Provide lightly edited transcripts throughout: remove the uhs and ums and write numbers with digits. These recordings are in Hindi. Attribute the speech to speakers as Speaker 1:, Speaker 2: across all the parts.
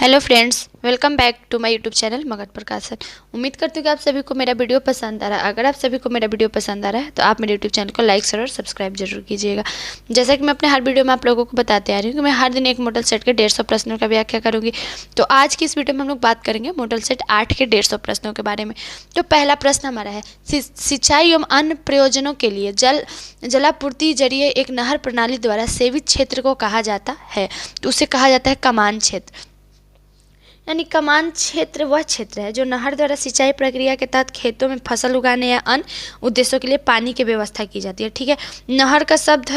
Speaker 1: Hello friends, welcome back to my YouTube channel Magadh Prakashan. उम्मीद करती हूँ कि आप सभी को मेरा वीडियो पसंद आ रहा है। अगर आप सभी को मेरा वीडियो पसंद आ रहा है तो आप मेरे यूट्यूब चैनल को लाइक शेयर और सब्सक्राइब जरूर कीजिएगा। जैसा कि मैं अपने हर वीडियो में आप लोगों को बताते आ रही हूँ कि मैं हर दिन एक मॉडल सेट के 150 प्रश्नों का व्याख्या करूँगी। तो आज की इस वीडियो में हम लोग बात करेंगे मॉडल सेट 8 के 150 प्रश्नों के बारे में। तो पहला प्रश्न हमारा है, सिंचाई एवं अन्य प्रयोजनों के लिए जलापूर्ति जरिए एक नहर प्रणाली द्वारा सेवित क्षेत्र को कहा जाता है। तो उसे कहा जाता है कमान क्षेत्र। यानी कमान क्षेत्र वह क्षेत्र है जो नहर द्वारा सिंचाई प्रक्रिया के तहत खेतों में फसल उगाने या अन्य उद्देश्यों के लिए पानी की व्यवस्था की जाती है। ठीक है, नहर का शब्द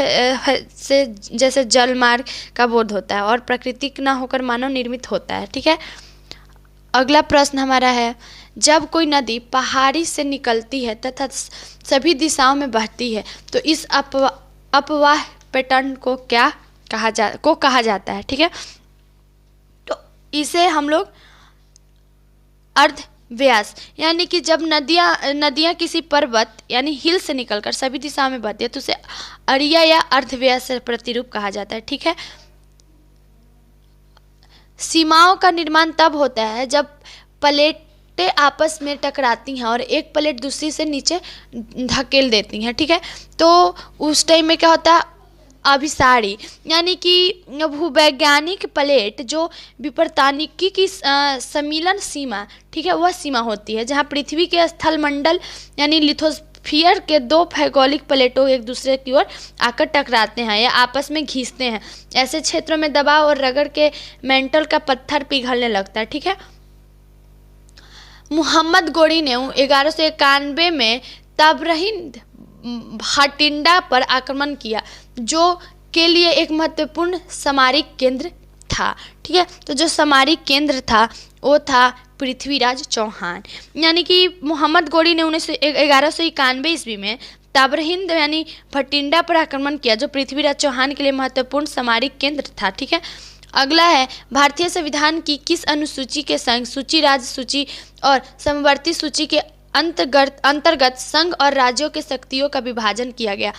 Speaker 1: से जैसे जल मार्ग का बोध होता है और प्राकृतिक ना होकर मानव निर्मित होता है। ठीक है, अगला प्रश्न हमारा है, जब कोई नदी पहाड़ी से निकलती है तथा सभी दिशाओं में बहती है तो इस अपवाह पैटर्न को क्या कहा जाता है। ठीक है, इसे हम लोग अर्ध व्यास, यानी कि जब नदियाँ किसी पर्वत यानी हिल से निकलकर सभी दिशाओं में बहती है तो उसे अरिया या अर्ध व्यास से प्रतिरूप कहा जाता है। ठीक है, सीमाओं का निर्माण तब होता है जब प्लेटें आपस में टकराती हैं और एक प्लेट दूसरी से नीचे धकेल देती हैं। ठीक है, तो उस टाइम में क्या होता है, अभिसारी, यानी कि भूवैज्ञानिक प्लेट जो विपर्तानिकी की सम्मिलन सीमा, ठीक है, वह सीमा होती है जहां पृथ्वी के स्थलमंडल यानी लिथोस्फीयर के दो भौगोलिक प्लेटों एक दूसरे की ओर आकर टकराते हैं या आपस में घिसते हैं। ऐसे क्षेत्रों में दबाव और रगड़ के मेंटल का पत्थर पिघलने लगता है। ठीक है, मोहम्मद गोरी ने 1191 में तबरहिंद भाटिंडा पर आक्रमण किया जो के लिए एक महत्वपूर्ण सामरिक केंद्र था। ठीक है, तो जो सामरिक केंद्र था वो था पृथ्वीराज चौहान। यानी कि मोहम्मद गोरी ने 1191 ईस्वी में तबरहिंद यानी भटिंडा पर आक्रमण किया जो पृथ्वीराज चौहान के लिए महत्वपूर्ण सामरिक केंद्र था। ठीक है, अगला है, भारतीय संविधान की किस अनुसूची के संग सूची, राज्य सूची और समवर्ती सूची के अंतर्गत संघ और राज्यों के शक्तियों का विभाजन किया गया।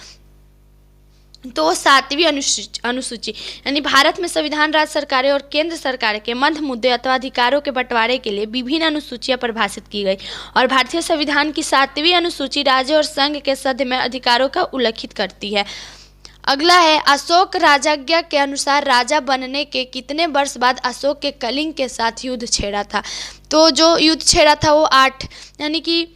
Speaker 1: तो 7वीं अनुसूची, यानी भारत में संविधान राज्य सरकारें और केंद्र सरकार के मध्य मुद्दे अथवा अधिकारों के बंटवारे के लिए विभिन्न अनुसूचियां परिभाषित की गई और भारतीय संविधान की 7वीं अनुसूची राज्य और संघ के सध्य में अधिकारों का उल्लेखित करती है। अगला है, अशोक राजाज्ञा के अनुसार राजा बनने के कितने वर्ष बाद अशोक के कलिंग के साथ युद्ध छेड़ा था। तो जो युद्ध छेड़ा था वो 8, यानी कि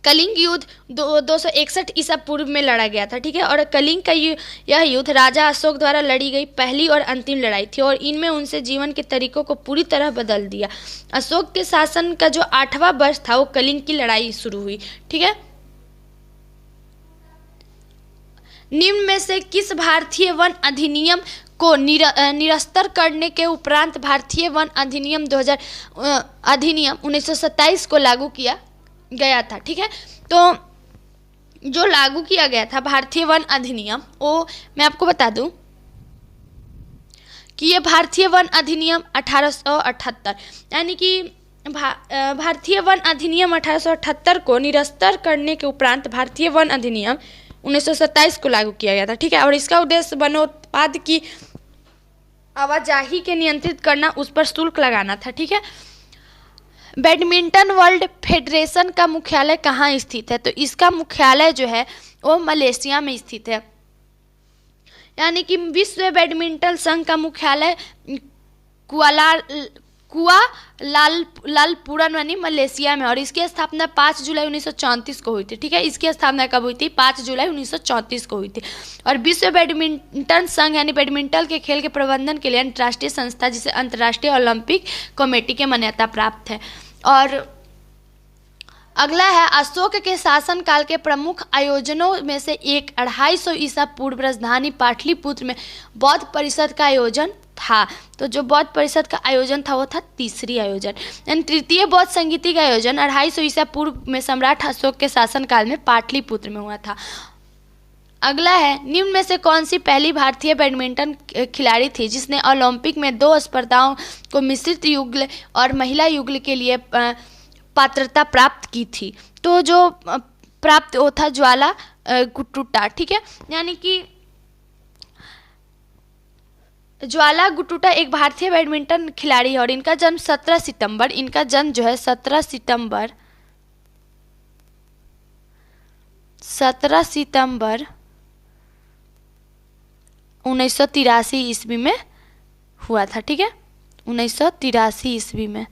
Speaker 1: कलिंग युद्ध 261 ईसा पूर्व में लड़ा गया था। ठीक है, और कलिंग का यह युद्ध राजा अशोक द्वारा लड़ी गई पहली और अंतिम लड़ाई थी और इनमें उनसे जीवन के तरीकों को पूरी तरह बदल दिया। अशोक के शासन का जो 8वां वर्ष था वो कलिंग की लड़ाई शुरू हुई। ठीक है, निम्न में से किस भारतीय वन अधिनियम को निरस्तर करने के उपरांत भारतीय वन अधिनियम 1927 को लागू किया गया था। ठीक है, तो जो लागू किया गया था भारतीय वन अधिनियम, वो मैं आपको बता दूं कि ये भारतीय वन अधिनियम 1878, यानी कि भारतीय वन अधिनियम 1878 को निरस्तर करने के उपरांत भारतीय वन अधिनियम 1927 को लागू किया गया था। ठीक है, और इसका उद्देश्य वनोत्पाद की आवाजाही के नियंत्रित करना, उस पर शुल्क लगाना था। ठीक है, बैडमिंटन वर्ल्ड फेडरेशन का मुख्यालय कहाँ स्थित है। तो इसका मुख्यालय जो है वो मलेशिया में स्थित है। यानी कि विश्व बैडमिंटन संघ का मुख्यालय कुआलालंपुर यानी मलेशिया में, और इसकी स्थापना 5 जुलाई 1934 को हुई थी। ठीक है, इसकी स्थापना कब हुई थी? 5 जुलाई 1934 को हुई थी। और विश्व बैडमिंटन संघ यानी बैडमिंटन के खेल के प्रबंधन के लिए अंतर्राष्ट्रीय संस्था जिसे अंतर्राष्ट्रीय ओलंपिक कमेटी के मान्यता प्राप्त है। और अगला है, अशोक के शासनकाल के प्रमुख आयोजनों में से एक 250 ईसा पूर्व राजधानी पाटलिपुत्र में बौद्ध परिषद का आयोजन था। तो जो बौद्ध परिषद का आयोजन था वो था तीसरी आयोजन, यानी तृतीय बौद्ध संगीति का आयोजन 250 ईसा पूर्व में सम्राट अशोक के शासनकाल में पाटलिपुत्र में हुआ था। अगला है, निम्न में से कौन सी पहली भारतीय बैडमिंटन खिलाड़ी थी जिसने ओलंपिक में 2 स्पर्धाओं को मिश्रित युगल और महिला युगल के लिए पात्रता प्राप्त की थी। तो जो प्राप्त वो था ज्वाला गुट्टुटा। ठीक है, यानी कि ज्वाला गुटुटा एक भारतीय बैडमिंटन खिलाड़ी है और इनका जन्म 17 सितंबर, इनका जन्म जो है 17 सितंबर 1983 ईस्वी में हुआ था। ठीक है, 1983 ईस्वी में।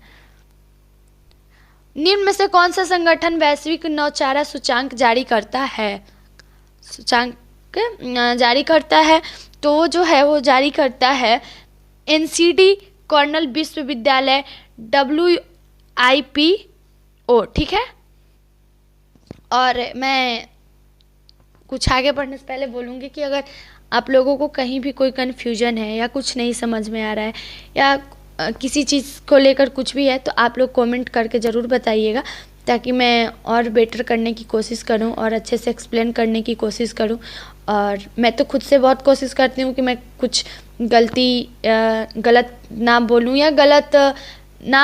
Speaker 1: निम्न में से कौन सा संगठन वैश्विक नौचारा सूचांक जारी करता है? सूचांक जारी करता है तो जो है वो जारी करता है एनसीडी कर्नल विश्वविद्यालय WIPO। ठीक है, और मैं कुछ आगे बढ़ने से पहले बोलूँगी कि अगर आप लोगों को कहीं भी कोई कन्फ्यूजन है या कुछ नहीं समझ में आ रहा है या किसी चीज़ को लेकर कुछ भी है तो आप लोग कमेंट करके ज़रूर बताइएगा, ताकि मैं और बेटर करने की कोशिश करूं और अच्छे से एक्सप्लेन करने की कोशिश करूं। और मैं तो खुद से बहुत कोशिश करती हूं कि मैं कुछ गलत ना बोलूं या गलत ना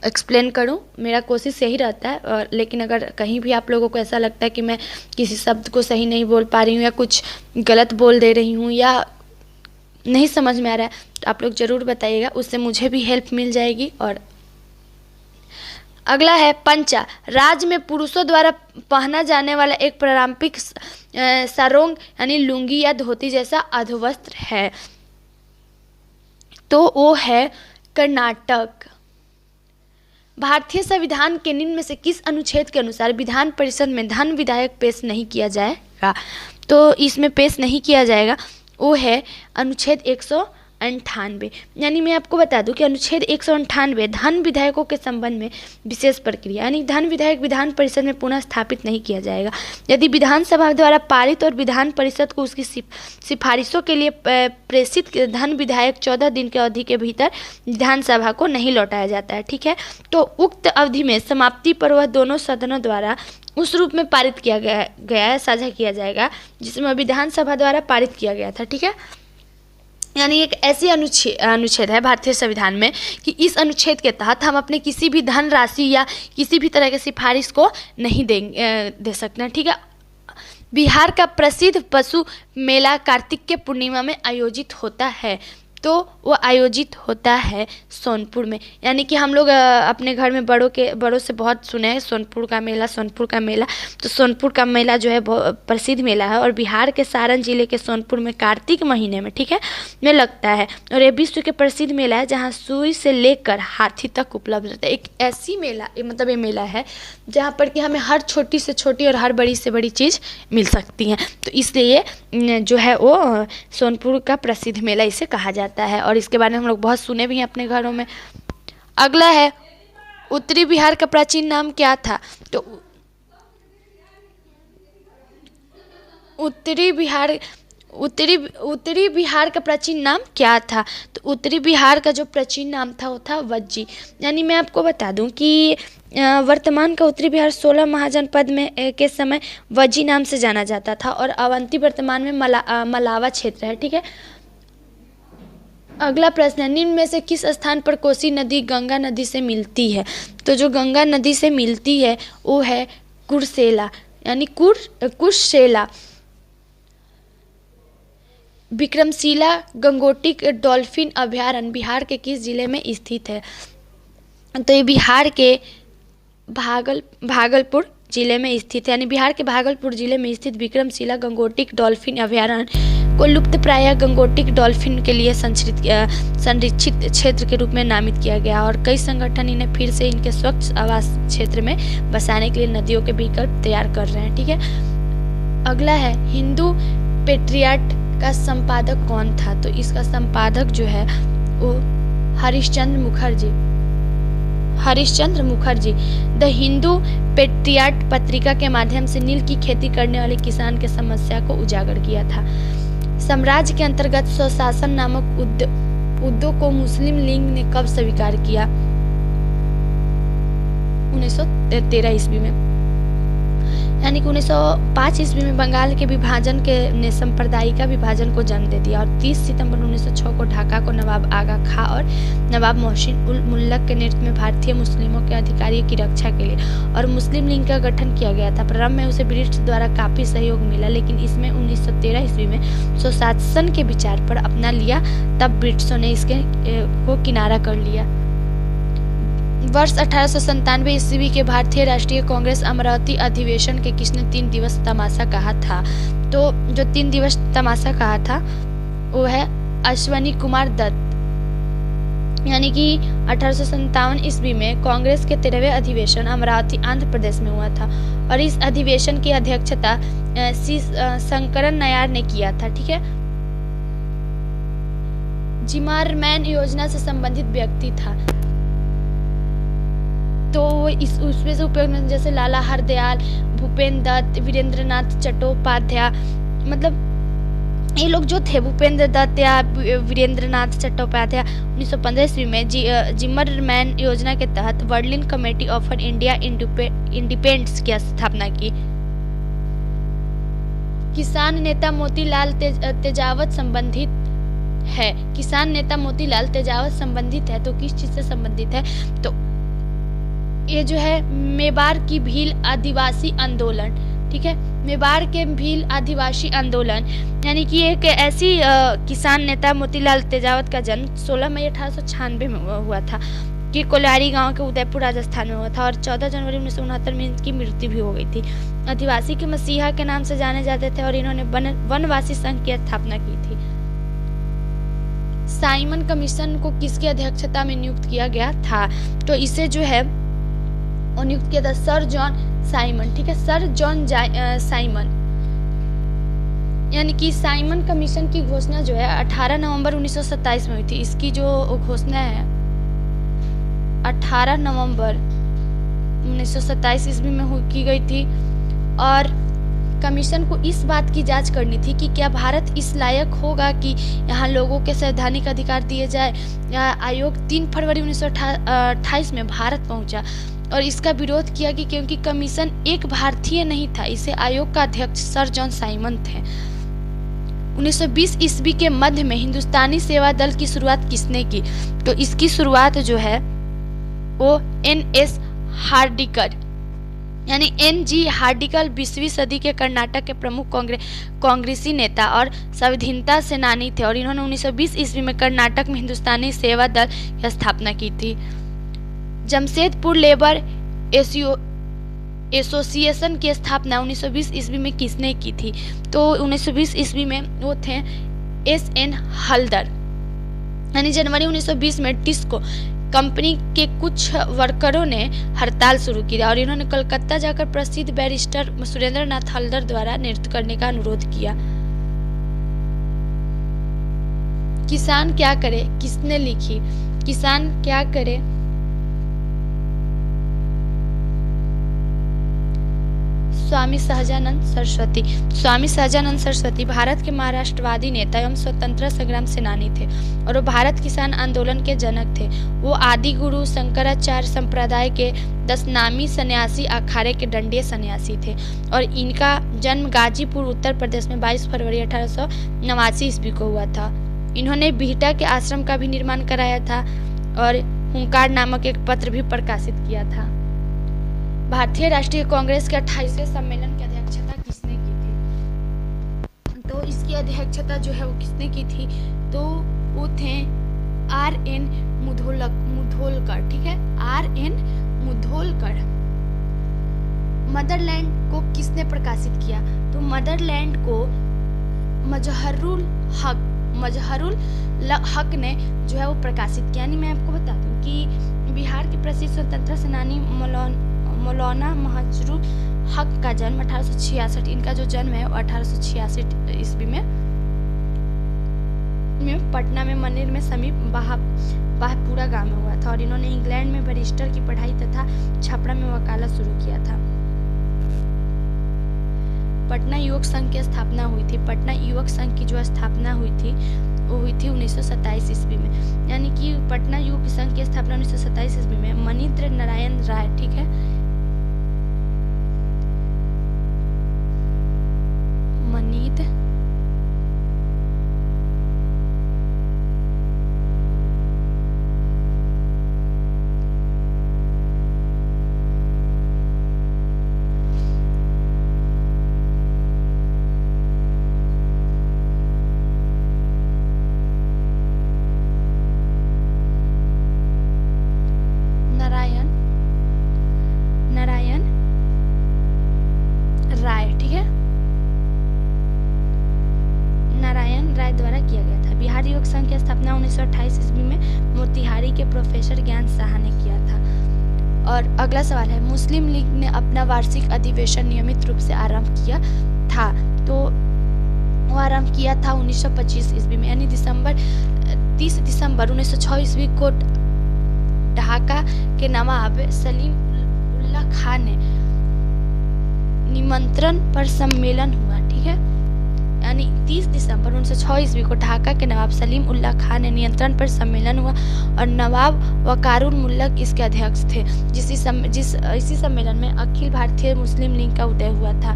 Speaker 1: एक्सप्लेन करूं, मेरा कोशिश यही रहता है। और लेकिन अगर कहीं भी आप लोगों को ऐसा लगता है कि मैं किसी शब्द को सही नहीं बोल पा रही हूं या कुछ गलत बोल दे रही हूं या नहीं समझ में आ रहा है तो आप लोग ज़रूर बताइएगा, उससे मुझे भी हेल्प मिल जाएगी। और अगला है पंचा, राज्य में पुरुषों द्वारा पहना जाने वाला एक पारंपरिक सारोंग यानी लुंगी या धोती जैसा अधोवस्त्र है, तो वो है कर्नाटक। भारतीय संविधान के निम्न में से किस अनुच्छेद के अनुसार विधान परिषद में धन विधेयक पेश नहीं किया जाएगा? तो इसमें पेश नहीं किया जाएगा, वो है अनुच्छेद 198। यानी मैं आपको बता दूं कि अनुच्छेद 198 धन विधेयकों के संबंध में विशेष प्रक्रिया, यानी धन विधेयक विधान परिषद में पुनः स्थापित नहीं किया जाएगा। यदि विधानसभा द्वारा पारित और विधान परिषद को उसकी सिफारिशों के लिए प्रेषित धन विधेयक 14 दिन की अवधि के भीतर विधानसभा को नहीं लौटाया जाता है। ठीक है, तो उक्त अवधि में समाप्ति पर वह दोनों सदनों द्वारा उस रूप में पारित किया गया है, साझा किया जाएगा जिसमें विधानसभा द्वारा पारित किया गया था। ठीक है, यानी एक ऐसी अनुच्छेद है भारतीय संविधान में कि इस अनुच्छेद के तहत हम अपने किसी भी धन राशि या किसी भी तरह के सिफारिश को नहीं दे सकते हैं। ठीक है, बिहार का प्रसिद्ध पशु मेला कार्तिक के पूर्णिमा में आयोजित होता है, तो वो आयोजित होता है सोनपुर में। यानी कि हम लोग अपने घर में बड़ों से बहुत सुने हैं सोनपुर का मेला, सोनपुर का मेला। तो सोनपुर का मेला जो है बहुत प्रसिद्ध मेला है और बिहार के सारण जिले के सोनपुर में कार्तिक महीने में, ठीक है, में लगता है। और ये विश्व के प्रसिद्ध मेला है जहाँ सुई से लेकर हाथी तक उपलब्ध रहता है। एक ऐसी मेला मतलब ये मेला है जहाँ पर कि हमें हर छोटी से छोटी और हर बड़ी से बड़ी चीज़ मिल सकती हैं। तो इसलिए जो है वो सोनपुर का प्रसिद्ध मेला इसे कहा जाता है और इसके बारे में हम लोग बहुत सुने भी हैं अपने घरों में। अगला है उत्तरी बिहार का प्राचीन नाम क्या था? तो उत्तरी बिहार का प्राचीन नाम क्या था? तो उत्तरी बिहार का जो प्राचीन नाम था वो था वज्जी। यानी मैं आपको बता दूं कि वर्तमान का उत्तरी बिहार 16 महाजनपद में के समय वज्जी नाम से जाना जाता था और अवंती वर्तमान में मलावा क्षेत्र है। ठीक है, अगला प्रश्न है, निम्न में से किस स्थान पर कोसी नदी गंगा नदी से मिलती है? तो जो गंगा नदी से मिलती है वो है कुर्सेला, यानी कुर्सेला। विक्रमशिला गंगोत्री डॉल्फिन अभयारण्य बिहार के किस जिले में स्थित है? तो ये बिहार के भागलपुर जिले में स्थित है। यानी बिहार के भागलपुर जिले में स्थित विक्रमशिला गंगोत्री डॉल्फिन अभयारण्य को लुप्त प्राय गंगोत्री डॉल्फिन के लिए संरक्षित क्षेत्र के रूप में नामित किया गया और कई संगठन इन्हें फिर से इनके स्वच्छ आवास क्षेत्र में बसाने के लिए नदियों के विकल्प तैयार कर रहे हैं। ठीक है, अगला है मुहिंदू पेट्रियाट का संपादक कौन था? तो इसका संपादक जो है वो हरिश्चंद्र मुखर्जी। द हिंदू पेट्रियाट पत्रिका के माध्यम से नील की खेती करने वाले किसान के समस्या को उजागर किया था। साम्राज्य के अंतर्गत स्वशासन नामक उद्योग को मुस्लिम लीग ने कब स्वीकार किया? 1913 ईस्वी में। यानी कि 1905 ईस्वी में बंगाल के विभाजन के ने सांप्रदायिक विभाजन को जन्म दे दिया और 30 सितंबर 1906 को ढाका को नवाब आगा खां और नवाब मोहसिन उल मुल्क के नेतृत्व में भारतीय मुस्लिमों के अधिकारों की रक्षा के लिए और मुस्लिम लीग का गठन किया गया था। प्रारंभ में उसे ब्रिटिश द्वारा काफी सहयोग मिला, लेकिन इसमें 1913 ईस्वी में स्वशासन के विचार पर अपना लिया, तब ब्रिटिशों ने इसके को किनारा कर लिया। वर्ष 1897 ईस्वी के भारतीय राष्ट्रीय कांग्रेस अमरावती अधिवेशन के किसने 3 दिवस तमाशा कहा था? तो जो 3 दिवस तमाशा कहा था वो है अश्वनी कुमार दत्त। यानी कि 1857 ईस्वी में कांग्रेस के 13वें अधिवेशन अमरावती आंध्र प्रदेश में हुआ था और इस अधिवेशन की अध्यक्षता सी शंकरन नायर ने किया था। ठीक है, जिमारमैन योजना से संबंधित व्यक्ति था, तो उसमें से उपयोग जैसे लाला हरदयाल, भूपेंद्र दत्त, वीरेंद्रनाथ चट्टोपाध्याय, मतलब ये लोग जो थे भूपेंद्र दत्त या वीरेंद्रनाथ चट्टोपाध्याय 1915 ईस्वी में जिमरमैन योजना के तहत Berlin committee of India independence की स्थापना की। किसान नेता मोतीलाल तेजावत संबंधित है। किसान नेता मोतीलाल तेजावत संबंधित है तो किस चीज से संबंधित है? तो ये जो है मेवाड़ की भील आदिवासी आंदोलन। ठीक है, मेवाड़ के भील आदिवासी आंदोलन, यानी कि एक ऐसी किसान नेता मोतीलाल तेजावत का जन्म 16 मई 1896 में हुआ था कि कोलारी गांव के उदयपुर राजस्थान में हुआ था और 14 जनवरी 1969 में इनकी मृत्यु भी हो गई थी। आदिवासी के मसीहा के नाम से जाने जाते थे और इन्होंने वनवासी संघ की स्थापना की थी। साइमन कमीशन को किसकी अध्यक्षता में नियुक्त किया गया था? तो इसे जो है नियुक्त किया था सर जॉन साइमन। ठीक है, सर जॉन साइमन। यानी कि साइमन कमीशन की घोषणा जो है 18 नवंबर 1927 में हुई थी। इसकी जो घोषणा है 18 नवंबर 1927 ईस्वी में की गई थी और कमीशन को इस बात की जांच करनी थी कि क्या भारत इस लायक होगा कि यहाँ लोगों के संवैधानिक अधिकार दिए जाए। आयोग 3 फरवरी 1928 में भारत पहुंचा और इसका विरोध किया कि क्योंकि कमीशन एक भारतीय नहीं था, इसे आयोग का अध्यक्ष सर जॉन साइमन थे। 1920 ईस्वी के मध्य में हिंदुस्तानी सेवा दल की शुरुआत किसने की? तो इसकी शुरुआत जो है वो NS हार्डिकर यानी NG हार्डिकर 20वीं सदी के कर्नाटक के प्रमुख कांग्रेसी नेता और संविधानता सेनानी थे और इन्होंने 1920 ईस्वी में कर्नाटक में हिंदुस्तानी सेवा दल की स्थापना की थी। जमशेदपुर लेबर एसोसिएशन की स्थापना 1920 ईस्वी में किसने की थी? तो 1920 ईस्वी में वो थे SN हल्दर। यानी जनवरी 1920 में टिस्को कंपनी के कुछ वर्करों ने हड़ताल शुरू की और इन्होंने कलकत्ता जाकर प्रसिद्ध बैरिस्टर सुरेंद्र नाथ हल्दर द्वारा नृत्य करने का अनुरोध किया। किसान क्या करे किसने लिखी? किसान क्या करे स्वामी सहजानंद सरस्वती। स्वामी सहजानंद सरस्वती भारत के महाराष्ट्रवादी नेता एवं स्वतंत्रता संग्राम सेनानी थे और वो भारत किसान आंदोलन के जनक थे। वो आदि गुरु शंकराचार्य संप्रदाय के 10 नामी सन्यासी अखाड़े के दंडीय सन्यासी थे और इनका जन्म गाजीपुर उत्तर प्रदेश में 22 फरवरी 1889 ईस्वी को हुआ था। इन्होंने बिहटा के आश्रम का भी निर्माण कराया था और हुंकार नामक एक पत्र भी प्रकाशित किया था। भारतीय राष्ट्रीय कांग्रेस के 28वें सम्मेलन की अध्यक्षता किसने की थी? तो इसकी अध्यक्षता जो है वो किसने की थी? तो वो थे RN मुधोलकर। ठीक है, RN मुधोलकर। मदरलैंड को किसने प्रकाशित किया? तो मदरलैंड को मजहरुल हक ने जो है वो प्रकाशित किया। यानी मैं आपको बता दूं कि बिहार के प्रसिद्ध स्वतंत्रता सेनानी मौलाना महजरुल हक का जन्म 1866, इनका जो जन्म है वो 1866 ईस्वी में पटना में मनेर में समीप बाहपुरा गांव में हुआ था और इन्होंने इंग्लैंड में बैरिस्टर की पढ़ाई तथा छपरा में वकालत शुरू किया था। पटना युवक संघ की स्थापना हुई थी। पटना युवक संघ की जो स्थापना हुई थी वो हुई थी 1927 ईस्वी में। यानी कि पटना युवक संघ की स्थापना 1927 ईस्वी में मनीन्द्र नारायण राय, ठीक है, के प्रोफेसर ज्ञान साहा ने किया था। और अगला सवाल है, मुस्लिम लीग ने अपना वार्षिक अधिवेशन नियमित रूप से आरंभ किया था। तो वो आरंभ किया था 1925 ईस्वी में, यानी 30 दिसंबर 1906 ईस्वी को ढाका के नवाब सलीम उल्लाह खान ने निमंत्रण पर सम्मेलन हुआ। ठीक है, यानी 30 दिसंबर 1906 ईस्वी को ढाका के नवाब सलीम उल्लाह खान ने नियंत्रण पर सम्मेलन हुआ और नवाब वकारुल मुल्क इसके अध्यक्ष थे। इसी सम्मेलन में अखिल भारतीय मुस्लिम लीग का उदय हुआ था।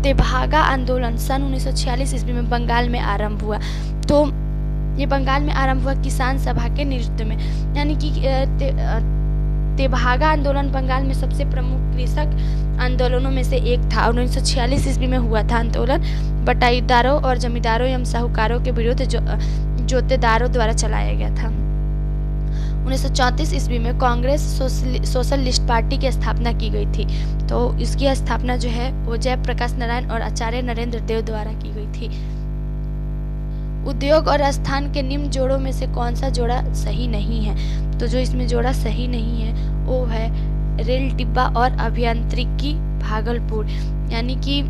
Speaker 1: तेभागा आंदोलन सन 1946 ईस्वी में बंगाल में आरंभ हुआ। तो ये बंगाल में आरंभ हुआ किसान सभा के नेतृत्व में, यानी कि तेभागा आंदोलन बंगाल में सबसे प्रमुख कृषक आंदोलनों में से एक था। 1946 ईस्वी में हुआ था आंदोलन बटाईदारों और जमींदारों एवं साहूकारों के विरुद्ध जोतेदारों द्वारा चलाया गया था। 1934 ईस्वी में कांग्रेस सोशलिस्ट पार्टी की स्थापना की गई थी। तो इसकी स्थापना जो है वो जयप्रकाश नारायण और आचार्य नरेंद्र देव द्वारा की गई थी। उद्योग और स्थान के निम्न जोड़ों में से कौन सा जोड़ा सही नहीं है? तो जो इसमें जोड़ा सही नहीं है वो है रेल डिब्बा और अभियांत्रिकी भागलपुर, यानी कि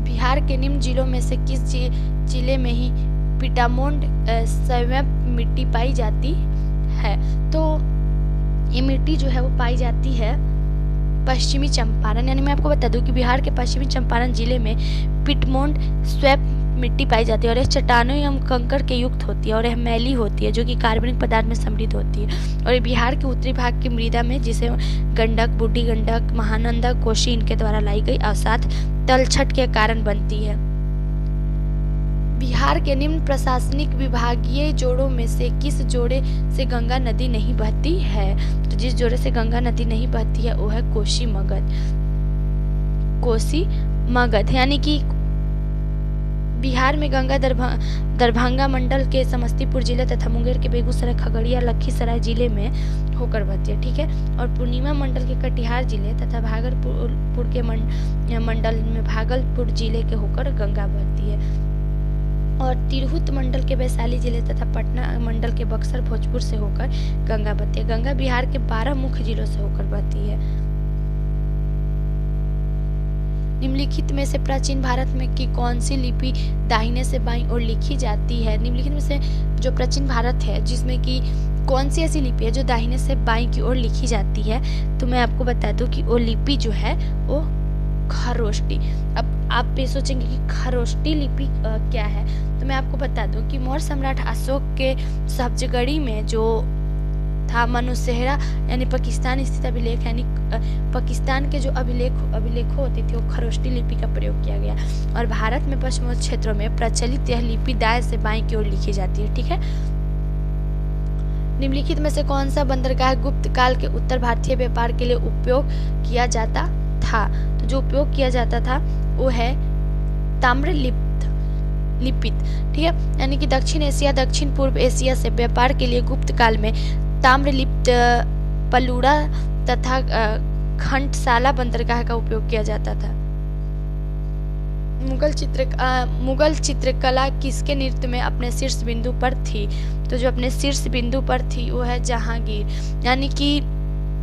Speaker 1: बिहार के निम्न जिलों में से किस जिले में ही पिटामोंड संयम मिट्टी पाई जाती है? तो ये मिट्टी जो है वो पाई जाती है पश्चिमी चंपारण, यानी मैं आपको बता दूं कि बिहार के पश्चिमी चंपारण जिले में पिटमोंड स्वैप मिट्टी पाई जाती है और यह चट्टानों एवं कंकड़ के युक्त होती है और यह मैली होती है जो कि कार्बनिक पदार्थ में समृद्ध होती है। और ये बिहार के उत्तरी भाग की मृदा में जिसे गंडक, बूढ़ी गंडक, महानंदा, कोसी इनके द्वारा लाई गई अवसाद तलछट के कारण बनती है। बिहार के निम्न प्रशासनिक विभागीय जोड़ों में से किस जोड़े से गंगा नदी नहीं बहती है? तो जिस जोड़े से गंगा नदी नहीं बहती है वो है कोसी मगध, यानी कि बिहार में गंगा दरभंगा मंडल के समस्तीपुर जिले तथा मुंगेर के बेगूसराय, खगड़िया, लखीसराय जिले में होकर बहती है। ठीक है, और पूर्णिमा मंडल के कटिहार जिले तथा भागलपुर के मंडल में भागलपुर जिले के होकर गंगा बहती है। और तिरहुत मंडल के वैशाली जिले तथा पटना मंडल के बक्सर, भोजपुर से होकर गंगा बहती है। गंगा बिहार के 12 मुख्य जिलों से होकर बहती है। निम्नलिखित में से प्राचीन भारत में की कौन सी लिपि दाहिने से बाईं ओर लिखी जाती है? निम्नलिखित में से जो प्राचीन भारत है जिसमें कि कौन सी ऐसी लिपि है जो दाहिने से बाईं की ओर लिखी जाती है? तो मैं आपको बता दूं कि वो लिपि जो है वो खरोष्टी। अब आप ये सोचेंगे कि खरोष्टी लिपि क्या है, तो मैं आपको बता दूं कि मौर्य सम्राट अशोक के सब्जगढ़ी में जो था मनुसेहरा यानी पाकिस्तान स्थित अभिलेख, यानी पाकिस्तान के जो अभिलेखों होती थी वो खरोष्टी लिपि का प्रयोग किया गया। और भारत में पश्चिमी क्षेत्रों में प्रचलित यह लिपि दाएं से बाएं की ओर लिखी जाती है। ठीक है, निम्नलिखित में से कौन सा बंदरगाह गुप्त काल के उत्तर भारतीय व्यापार के लिए उपयोग किया जाता था? तो जो उपयोग किया जाता था वो है ताम्रलिप्त। ठीक है, यानी कि दक्षिण एशिया, दक्षिण पूर्व एशिया से व्यापार के लिए गुप्त काल में ताम्रलिप्त, पलूड़ा तथा खंडसाला बंदरगाह का उपयोग किया जाता था। मुगल चित्रकला किसके नृत्य में अपने शीर्ष बिंदु पर थी? तो जो अपने शीर्ष बिंदु पर थी वो है जहांगीर, यानी कि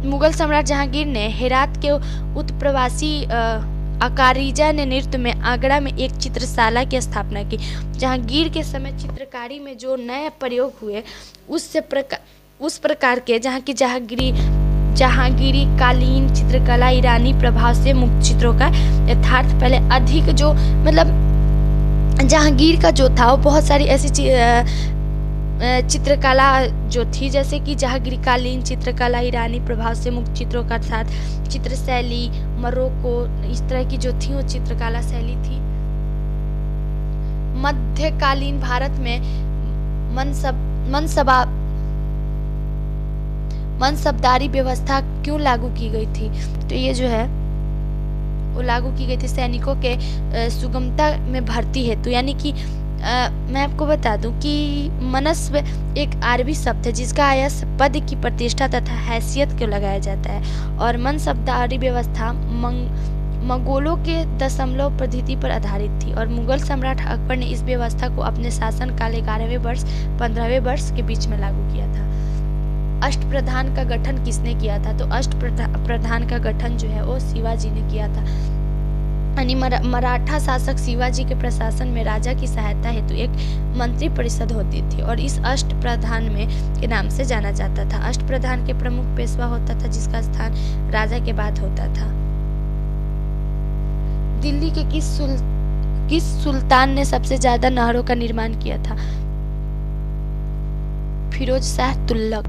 Speaker 1: मुगल सम्राट जहांगीर ने हेरात के उत्प्रवासी अकारिजा ने नृत्य में आगरा में एक चित्रशाला की स्थापना की। जहांगीर के समय चित्रकारी में जो नए प्रयोग हुए उस प्रकार के जहाँ की जहांगीरी कालीन चित्रकला ईरानी प्रभाव से मुक्त चित्रों का यथार्थ पहले अधिक जो मतलब जहांगीर का जो था वो बहुत सारी ऐसी चित्रकला जो थी जैसे कि जहांगीरी कालीन चित्रकला ईरानी प्रभाव से मुक्त चित्रों का साथ चित्र शैली मरोक्को इस तरह की जो थी वो चित्रकला शैली थी। मध्यकालीन भारत में मनसबदारी व्यवस्था क्यों लागू की गई थी? तो ये जो है वो लागू की गई थी सैनिकों के सुगमता में भर्ती हेतु, यानी कि मैं आपको बता दूं कि मनस्व एक अरबी शब्द है जिसका आयस पद की प्रतिष्ठा तथा हैसियत को लगाया जाता है और मनसबदारी व्यवस्था मंगोलों के दशमलव पद्धति पर आधारित थी और मुगल सम्राट अकबर ने इस व्यवस्था को अपने शासन काल 11वें वर्ष 15वें वर्ष के बीच में लागू किया था। अष्टप्रधान का गठन किसने किया था? तो अष्टप्रधान का गठन जो है वो शिवाजी ने किया था। यानी मराठा शासक शिवाजी के प्रशासन में राजा की सहायता हेतु एक मंत्री परिषद होती थी और इस अष्टप्रधान में के नाम से जाना जाता था। अष्टप्रधान के प्रमुख पेशवा होता था जिसका स्थान राजा के बाद होता था। दिल्ली के किस सुल्तान ने सबसे ज्यादा नहरों का निर्माण किया था? फिरोज शाह तुगलक।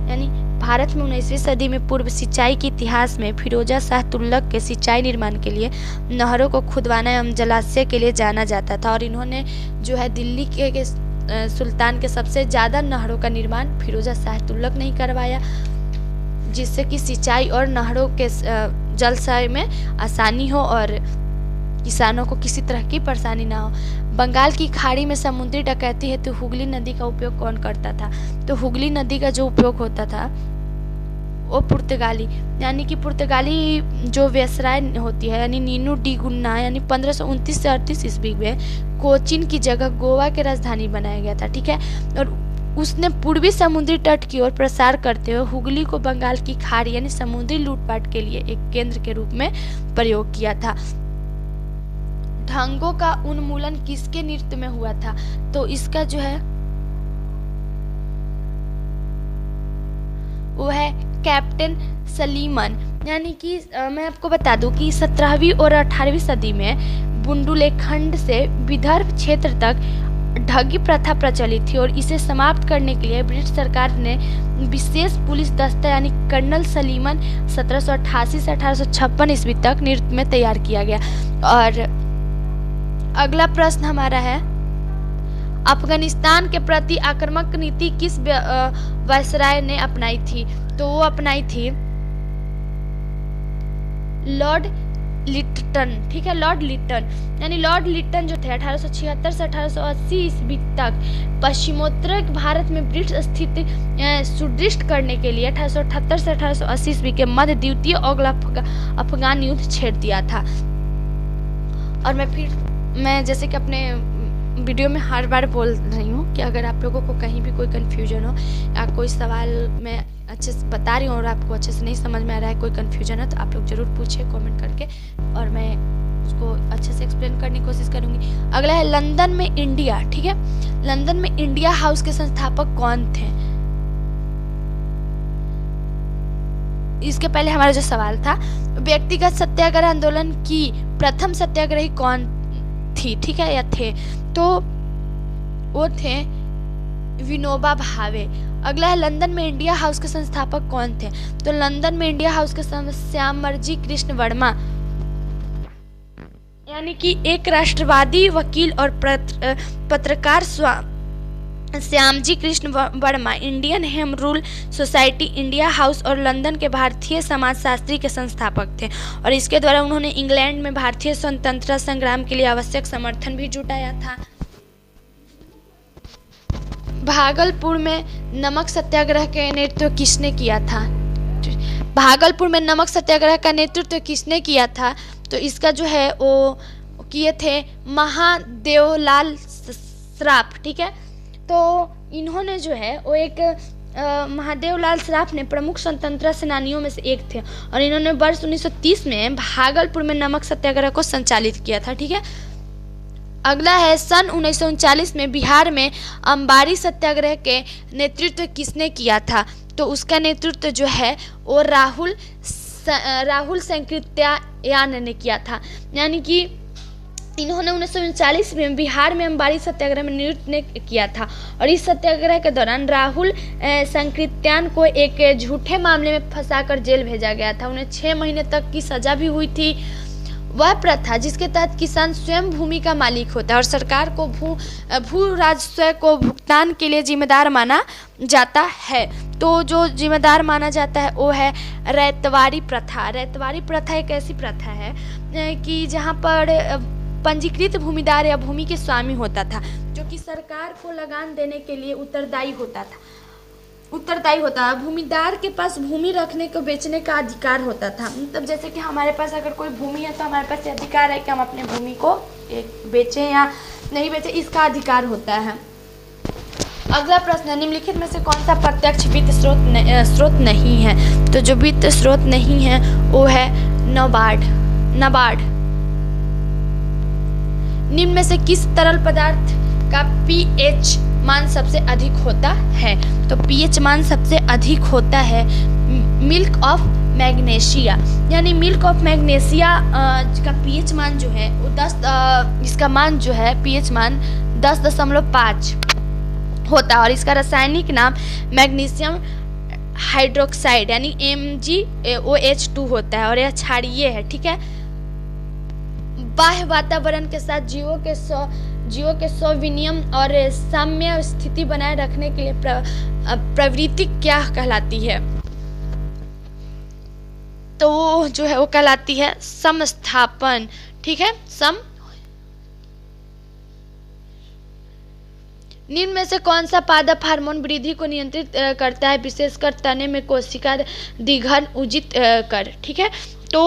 Speaker 1: यानी भारत में 19वीं सदी में पूर्व सिंचाई के इतिहास में फिरोजा शाह तुगलक के सिंचाई निर्माण के लिए नहरों को खुदवाना एवं जलाशय के लिए जाना जाता था और इन्होंने जो है दिल्ली के सुल्तान के सबसे ज्यादा नहरों का निर्माण फिरोजा शाह तुगलक ने ही करवाया, जिससे कि सिंचाई और नहरों के जलाशय में आसानी हो और किसानों को किसी तरह की परेशानी ना हो। बंगाल की खाड़ी में समुद्री डकैती हेतु हुगली नदी का उपयोग कौन करता था? तो हुगली नदी का जो उपयोग होता था वो पुर्तगाली, यानी कि पुर्तगाली जो वायसराय होती है यानी नीनू डी गुन्ना यानी 1529 से 38 ईस्वी में कोचीन की जगह गोवा के राजधानी बनाया गया था। ठीक है, और उसने पूर्वी समुद्री तट की ओर प्रसार करते हुए हुगली को बंगाल की खाड़ी यानी समुद्री लूटपाट के लिए एक केंद्र के रूप में प्रयोग किया था। ढंगों का उन्मूलन किसके नेतृत्व में हुआ था? तो इसका जो है वो है कैप्टन सलीमन। यानी कि मैं आपको बता दूं कि 17वीं और 18वीं सदी में बुंदेलखंड से विदर्भ क्षेत्र तक ठगी प्रथा प्रचलित थी और इसे समाप्त करने के लिए ब्रिटिश सरकार ने विशेष पुलिस दस्ता यानी कर्नल सलीमन 1788 से 1856 ईस्वी तक नेतृत्व में तैयार किया गया। और अगला प्रश्न हमारा है, अफगानिस्तान के प्रति आक्रामक नीति किस वायसराय ने अपनाई थी? तो वो अपनाई थी लॉर्ड लिटन। ठीक है, लॉर्ड लिटन। यानी लॉर्ड लिटन जो थे 1876 से 1880 ईस्वी तक पश्चिमोत्तर भारत में ब्रिटिश स्थिति सुदृढ़ करने के लिए 1878 से 1880 ईस्वी के मध्य द्वितीय अफगान युद्ध छेड़ दिया था। और मैं जैसे कि अपने वीडियो में हर बार बोल रही हूँ कि अगर आप लोगों को कहीं भी कोई कन्फ्यूजन हो या कोई सवाल मैं अच्छे से बता रही हूँ और आपको अच्छे से नहीं समझ में आ रहा है, कोई कन्फ्यूजन है, तो आप लोग ज़रूर पूछिए कमेंट करके और मैं उसको अच्छे से एक्सप्लेन करने की कोशिश करूँगी। अगला है लंदन में इंडिया। ठीक है, लंदन में इंडिया हाउस के संस्थापक कौन थे? इसके पहले हमारा जो सवाल था, व्यक्तिगत सत्याग्रह आंदोलन की प्रथम सत्याग्रही कौन थी? ठीक है, या थे? तो वो थे विनोबा भावे। अगला है लंदन में इंडिया हाउस के संस्थापक कौन थे? तो लंदन में इंडिया हाउस के श्यामजी कृष्ण वर्मा, यानी कि एक राष्ट्रवादी वकील और पत्रकार श्यामजी कृष्ण वर्मा इंडियन हेम रूल सोसाइटी, इंडिया हाउस और लंदन के भारतीय समाजशास्त्री के संस्थापक थे और इसके द्वारा उन्होंने इंग्लैंड में भारतीय स्वतंत्रता संग्राम के लिए आवश्यक समर्थन भी जुटाया था। भागलपुर में नमक सत्याग्रह का नेतृत्व किसने किया था? भागलपुर में नमक सत्याग्रह का नेतृत्व किसने किया था? तो इसका जो है वो किए थे महादेवलाल सराफ। ठीक है, तो इन्होंने जो है वो एक महादेवलाल सराफ ने प्रमुख स्वतंत्रता सेनानियों में से एक थे और इन्होंने वर्ष 1930 में भागलपुर में नमक सत्याग्रह को संचालित किया था। ठीक है, अगला है सन 1939 में बिहार में अंबारी सत्याग्रह के नेतृत्व किसने किया था? तो उसका नेतृत्व जो है वो राहुल सांकृत्यायन ने किया था। यानी कि इन्होंने 1939 में बिहार में अंबारी सत्याग्रह में नेतृत्व किया था और इस सत्याग्रह के दौरान राहुल सांकृत्यायन को एक झूठे मामले में फंसाकर जेल भेजा गया था। उन्हें 6 महीने तक की सजा भी हुई थी। वह प्रथा जिसके तहत किसान स्वयं भूमि का मालिक होता है और सरकार को भू राजस्व को भुगतान के लिए जिम्मेदार माना जाता है। तो जो जिम्मेदार माना जाता है वो है रैतवारी प्रथा। रैतवारी प्रथा एक ऐसी प्रथा है कि जहाँ पर पंजीकृत भूमिदार या भूमि के स्वामी होता था जो कि सरकार को लगान देने के लिए उत्तरदायी होता था। उत्तरदायी होता है। भूमिदार के पास भूमि रखने को बेचने का अधिकार होता था। मतलब जैसे कि हमारे पास अगर कोई भूमि है तो हमारे पास ये अधिकार है कि हम अपने भूमि को बेचें या नहीं बेचें, इसका अधिकार होता है। अगला प्रश्न है, निम्नलिखित में से कौन सा प्रत्यक्ष वित्त स्रोत नहीं है? तो जो वित्त स्रोत नहीं है वो है नाबार्ड। निम्न में से किस तरल पदार्थ का पीएच मान सबसे अधिक होता है? तो पीएच मान सबसे अधिक होता है मिल्क ऑफ मैग्नीशिया, यानी मिल्क ऑफ मैग्नीशिया का पीएच मान जो है वो 10 इसका मान जो है पीएच मान 10.5 होता है और इसका रासायनिक नाम मैग्नीशियम हाइड्रोक्साइड यानी MgOH2 होता है और यह क्षारीय है। ठीक है। बाह्य वातावरण के साथ जीवों के सविनियम और साम्य स्थिति बनाए रखने के लिए प्रवृत्ति क्या कहलाती है? तो वो जो है वो कहलाती है समस्थापन। ठीक है। निम्न में से कौन सा पादप हार्मोन वृद्धि को नियंत्रित करता है, विशेषकर तने में कोशिका द्विघन उजित कर? ठीक है। तो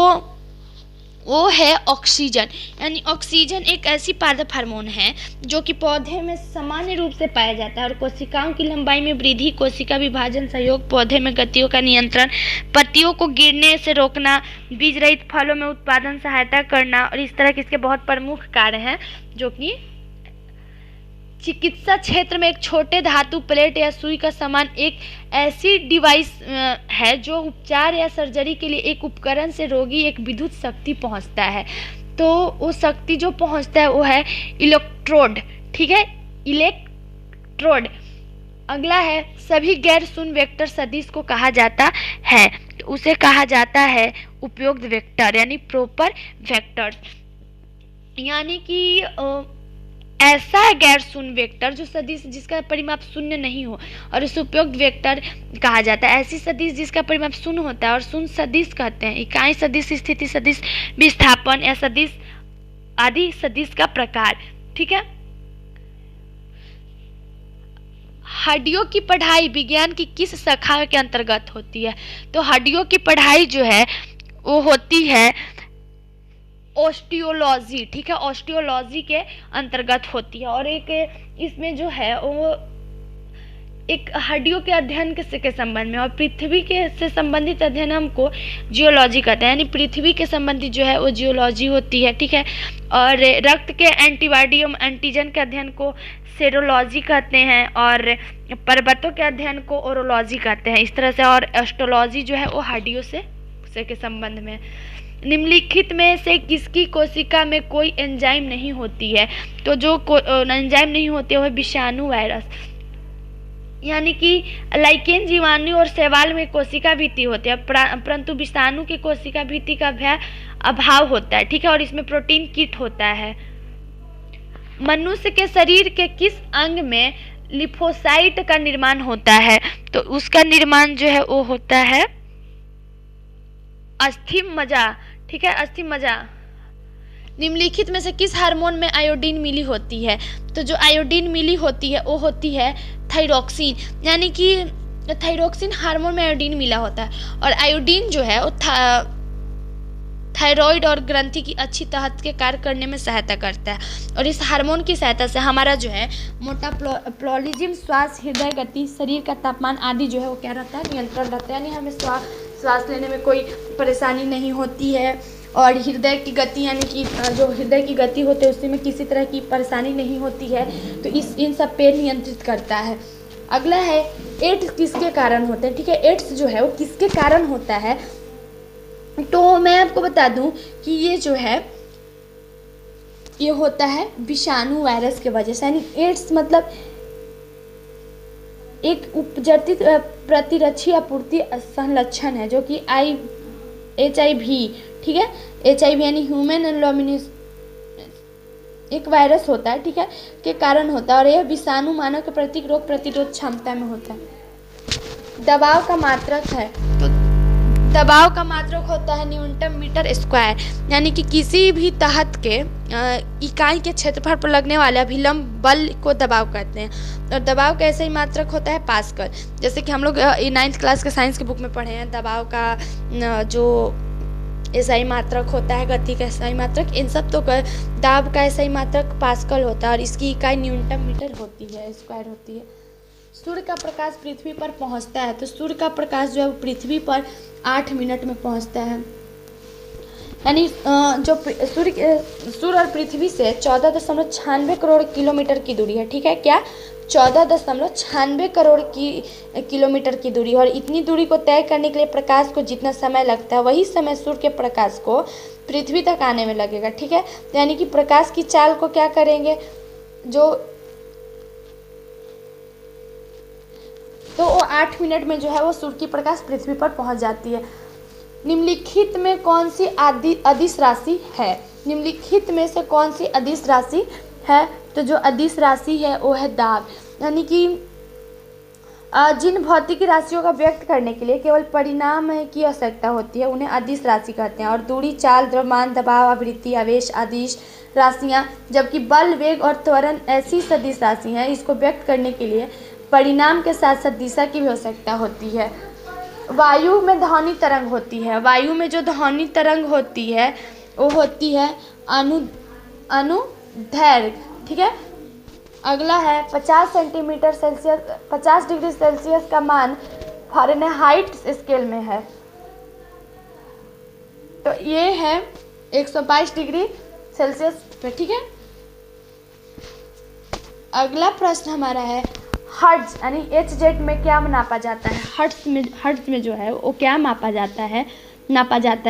Speaker 1: वो है ऑक्सीजन, यानी ऑक्सीजन एक ऐसी पादप हार्मोन है जो कि पौधे में सामान्य रूप से पाया जाता है और कोशिकाओं की लंबाई में वृद्धि, कोशिका विभाजन, सहयोग, पौधे में गतियों का नियंत्रण, पत्तियों को गिरने से रोकना, बीज रहित फलों में उत्पादन सहायता करना और इस तरह के इसके बहुत प्रमुख कार्य हैं जो कि चिकित्सा क्षेत्र में एक छोटे धातु प्लेट या सुई का समान एक ऐसी डिवाइस है जो उपचार या सर्जरी के लिए एक उपकरण से रोगी एक विद्युत शक्ति पहुंचता है। तो वो शक्ति जो पहुंचता है वो है इलेक्ट्रोड। ठीक है, इलेक्ट्रोड। अगला है, सभी गैर शून्य वेक्टर सदिश को कहा जाता है, तो उसे कहा जाता है उपयुक्त वेक्टर यानी प्रॉपर वेक्टर्स। यानी कि ऐसा गैर शून्य वेक्टर जो सदिश जिसका परिमाप शून्य नहीं हो और उसे उपयुक्त वेक्टर कहा जाता है। ऐसी सदिश जिसका परिमाप शून्य होता है और शून्य सदिश कहते हैं। इकाई सदिश, स्थिति सदिश, विस्थापन या सदिश आदि सदिश का प्रकार। ठीक है। हड्डियों की पढ़ाई विज्ञान की किस शाखा के अंतर्गत होती है? तो हड्डियों की पढ़ाई जो है वो होती है ऑस्टियोलॉजी। ठीक है, ऑस्टियोलॉजी के अंतर्गत होती है और एक इसमें जो है वो एक हड्डियों के अध्ययन के संबंध में और पृथ्वी के से संबंधित अध्ययन हमको जियोलॉजी कहते हैं, यानी पृथ्वी के संबंधित जो है वो जियोलॉजी होती है। ठीक है। और रक्त के एंटीबॉडी एवं एंटीजन के अध्ययन को सेरोलॉजी कहते हैं और पर्वतों के अध्ययन को ओरोलॉजी कहते हैं। इस तरह से और एस्ट्रोलॉजी जो है वो हड्डियों से के संबंध में। निम्नलिखित में से किसकी कोशिका में कोई एंजाइम नहीं होती है? तो जो एंजाइम नहीं होती है वह विषाणु वायरस, यानी कि लाइकेन जीवाणु और शैवाल में कोशिका भित्ति होती है, परंतु विषाणु की कोशिका भित्ति का अभाव होता है। ठीक है। और इसमें प्रोटीन किट होता है। मनुष्य के शरीर के किस अंग में लिम्फोसाइट का निर्माण होता है? तो उसका निर्माण जो है वो होता है अस्थि मज्जा। ठीक है, अस्थि मज्जा। निम्नलिखित में से किस हार्मोन में आयोडीन मिली होती है? तो जो आयोडीन मिली होती है वो होती है थायरोक्सिन, यानी कि थायरोक्सिन हार्मोन में आयोडीन मिला होता है और आयोडीन जो है वो थायराइड और ग्रंथि की अच्छी तहत के कार्य करने में सहायता करता है और इस हार्मोन की सहायता से हमारा जो है मेटाबॉलिज्म, श्वास, हृदय गति, शरीर का तापमान आदि जो है वो क्या रहता है, नियंत्रण रहता है। यानी हमें श्वास लेने में कोई परेशानी नहीं होती है और हृदय की गति यानी कि जो हृदय की गति होती है उसी में किसी तरह की परेशानी नहीं होती है। तो इन सब पे नियंत्रित करता है। अगला है, एड्स किसके कारण होते हैं? ठीक है, एड्स जो है वो किसके कारण होता है? तो मैं आपको बता दूं कि ये जो है ये होता है विषाणु वायरस के वजह से। यानी एड्स मतलब एक उपजर्तित प्रतिरक्षी आपूर्ति संलक्षण है जो कि HIV, ठीक है, HIV यानी ह्यूमन एनोमिनिस एक वायरस होता है, ठीक है, के कारण होता है और यह विषाणु मानव के प्रति रोग प्रतिरोध क्षमता में होता है। दबाव का मात्रक है, तो दबाव का मात्रक होता है न्यूटन मीटर स्क्वायर, यानी कि किसी भी तहत के इकाई के क्षेत्रफल पर लगने वाले अभिलंब बल को दबाव कहते हैं। और दबाव का ऐसा ही मात्रक होता है पास्कल। जैसे कि हम लोग 9th क्लास के साइंस के बुक में पढ़े हैं, दबाव का जो एसआई मात्रक होता है, गति का एसआई मात्रक, इन सब तो दाब का एसआई मात्रक पास्कल होता है और इसकी इकाई न्यूटन मीटर होती है, स्क्वायर होती है। सूर्य का प्रकाश पृथ्वी पर पहुंचता है तो सूर्य का प्रकाश जो है वो पृथ्वी पर 8 मिनट में पहुंचता है, यानी जो सूर्य और पृथ्वी से 14.96 करोड़ किलोमीटर की दूरी है। ठीक है, क्या 14.96 करोड़ किलोमीटर की दूरी, और इतनी दूरी को तय करने के लिए प्रकाश को जितना समय लगता है वही समय सूर्य के प्रकाश को पृथ्वी तक आने में लगेगा। ठीक है, यानी कि प्रकाश की चाल को क्या करेंगे, तो वो 8 मिनट में जो है वो सूर्य की प्रकाश पृथ्वी पर पहुंच जाती है। निम्नलिखित में कौन सी अदिश राशि है? निम्नलिखित में से कौन सी अदिश राशि है? तो जो अदिश राशि है वो है दाब, यानी कि जिन भौतिक राशियों का व्यक्त करने के लिए केवल परिणाम की आवश्यकता होती है उन्हें अदिश राशि कहते हैं। और दूरी, चाल, द्रव्यमान, दबाव, आवृत्ति, आवेश, अदिश राशियाँ, जबकि बल, वेग और त्वरण ऐसी सदिश राशि हैं, इसको व्यक्त करने के लिए परिणाम के साथ साथ दिशा की भी आवश्यकता होती है। वायु में ध्वनि तरंग होती है, वायु में जो ध्वनि तरंग होती है वो होती है अनुदैर्घ्य। ठीक है, अगला है 50 सेंटीमीटर सेल्सियस, 50 डिग्री सेल्सियस का मान फ़ारेनहाइट स्केल में है, तो ये है 122 डिग्री सेल्सियस पे। ठीक है, अगला प्रश्न हमारा है हर्ट्ज, यानी HZ में क्या नापा जाता है? हर्ट्ज में जो है वो क्या नापा जाता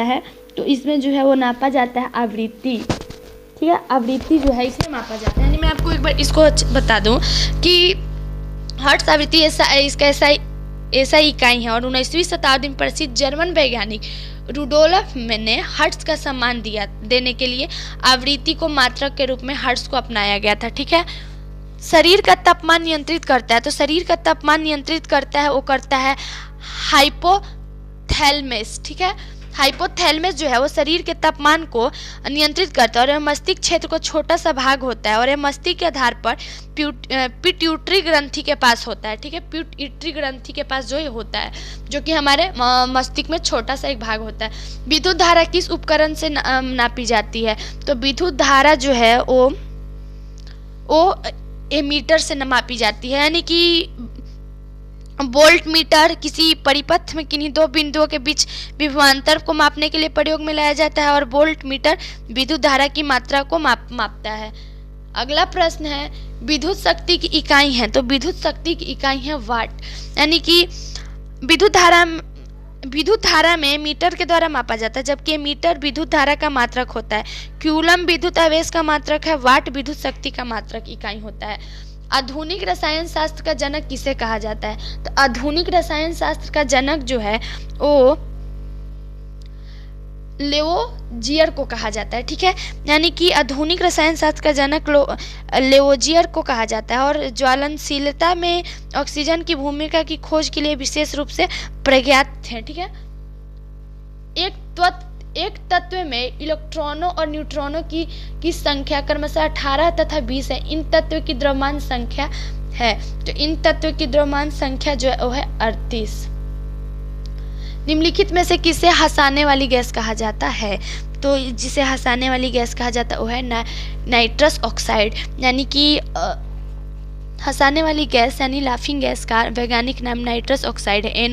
Speaker 1: है, तो इसमें जो है वो नापा जाता है आवृत्ति। ठीक है, आवृत्ति जो है इसे मापा जाता है। यानी मैं आपको एक बार इसको बता दूं कि हर्ट्ज आवृत्ति इसका ऐसा इकाई है, और 19वीं शताब्दी में प्रसिद्ध जर्मन वैज्ञानिक रुडोल्फ ने हर्ट्ज का सम्मान देने के लिए आवृत्ति को मात्रक के रूप में हर्ट्ज को अपनाया गया था। ठीक है, शरीर का तापमान नियंत्रित करता है, तो शरीर का तापमान नियंत्रित करता है वो करता है हाइपोथैलेमस। ठीक है, हाइपोथैलेमस जो है वो शरीर के तापमान को नियंत्रित करता है और यह मस्तिष्क क्षेत्र को छोटा सा भाग होता है और यह मस्तिष्क के आधार पर पिट्यूटरी ग्रंथि के पास होता है। ठीक है, पिट्यूटरी ग्रंथि के पास जो ये होता है, जो कि हमारे मस्तिष्क में छोटा सा एक भाग होता है। विद्युत धारा किस उपकरण से नापी जाती है? तो विद्युत धारा जो है वो एमीटर से मापी जाती है, यानी कि वोल्ट मीटर किसी परिपथ में किन्हीं दो बिंदुओं के बीच विभवांतर को मापने के लिए प्रयोग में लाया जाता है और वोल्ट मीटर विद्युत धारा की मात्रा को मापता है। अगला प्रश्न है विद्युत शक्ति की इकाई है, तो विद्युत शक्ति की इकाई है वाट, यानी कि विद्युत धारा में मीटर के द्वारा मापा जाता है, जबकि मीटर विद्युत धारा का मात्रक होता है। क्यूलम विद्युत आवेश का मात्रक है, वाट विद्युत शक्ति का मात्रक इकाई होता है। आधुनिक रसायन शास्त्र का जनक किसे कहा जाता है? तो आधुनिक रसायन शास्त्र का जनक जो है वो लेवोजियर को कहा जाता है। ठीक है, यानी कि आधुनिक रसायन शास्त्र का जनक लेवोजियर को कहा जाता है और ज्वलनशीलता में ऑक्सीजन की भूमिका की खोज के लिए विशेष रूप से प्रज्ञात थे। ठीक है, एक तत्व में इलेक्ट्रॉनों और न्यूट्रॉनों की संख्या क्रमशः 18 तथा 20 है। इन तत्व की द्रव्यमान संख्या है, तो इन तत्व की द्रव्यमान संख्या जो है वो है 38। निम्नलिखित में से किसे हंसाने वाली गैस कहा जाता है? तो जिसे हंसाने वाली गैस कहा जाता है वो है नाइट्रस ऑक्साइड, यानी कि हंसाने वाली गैस यानी लाफिंग गैस का वैज्ञानिक नाम नाइट्रस ऑक्साइड है,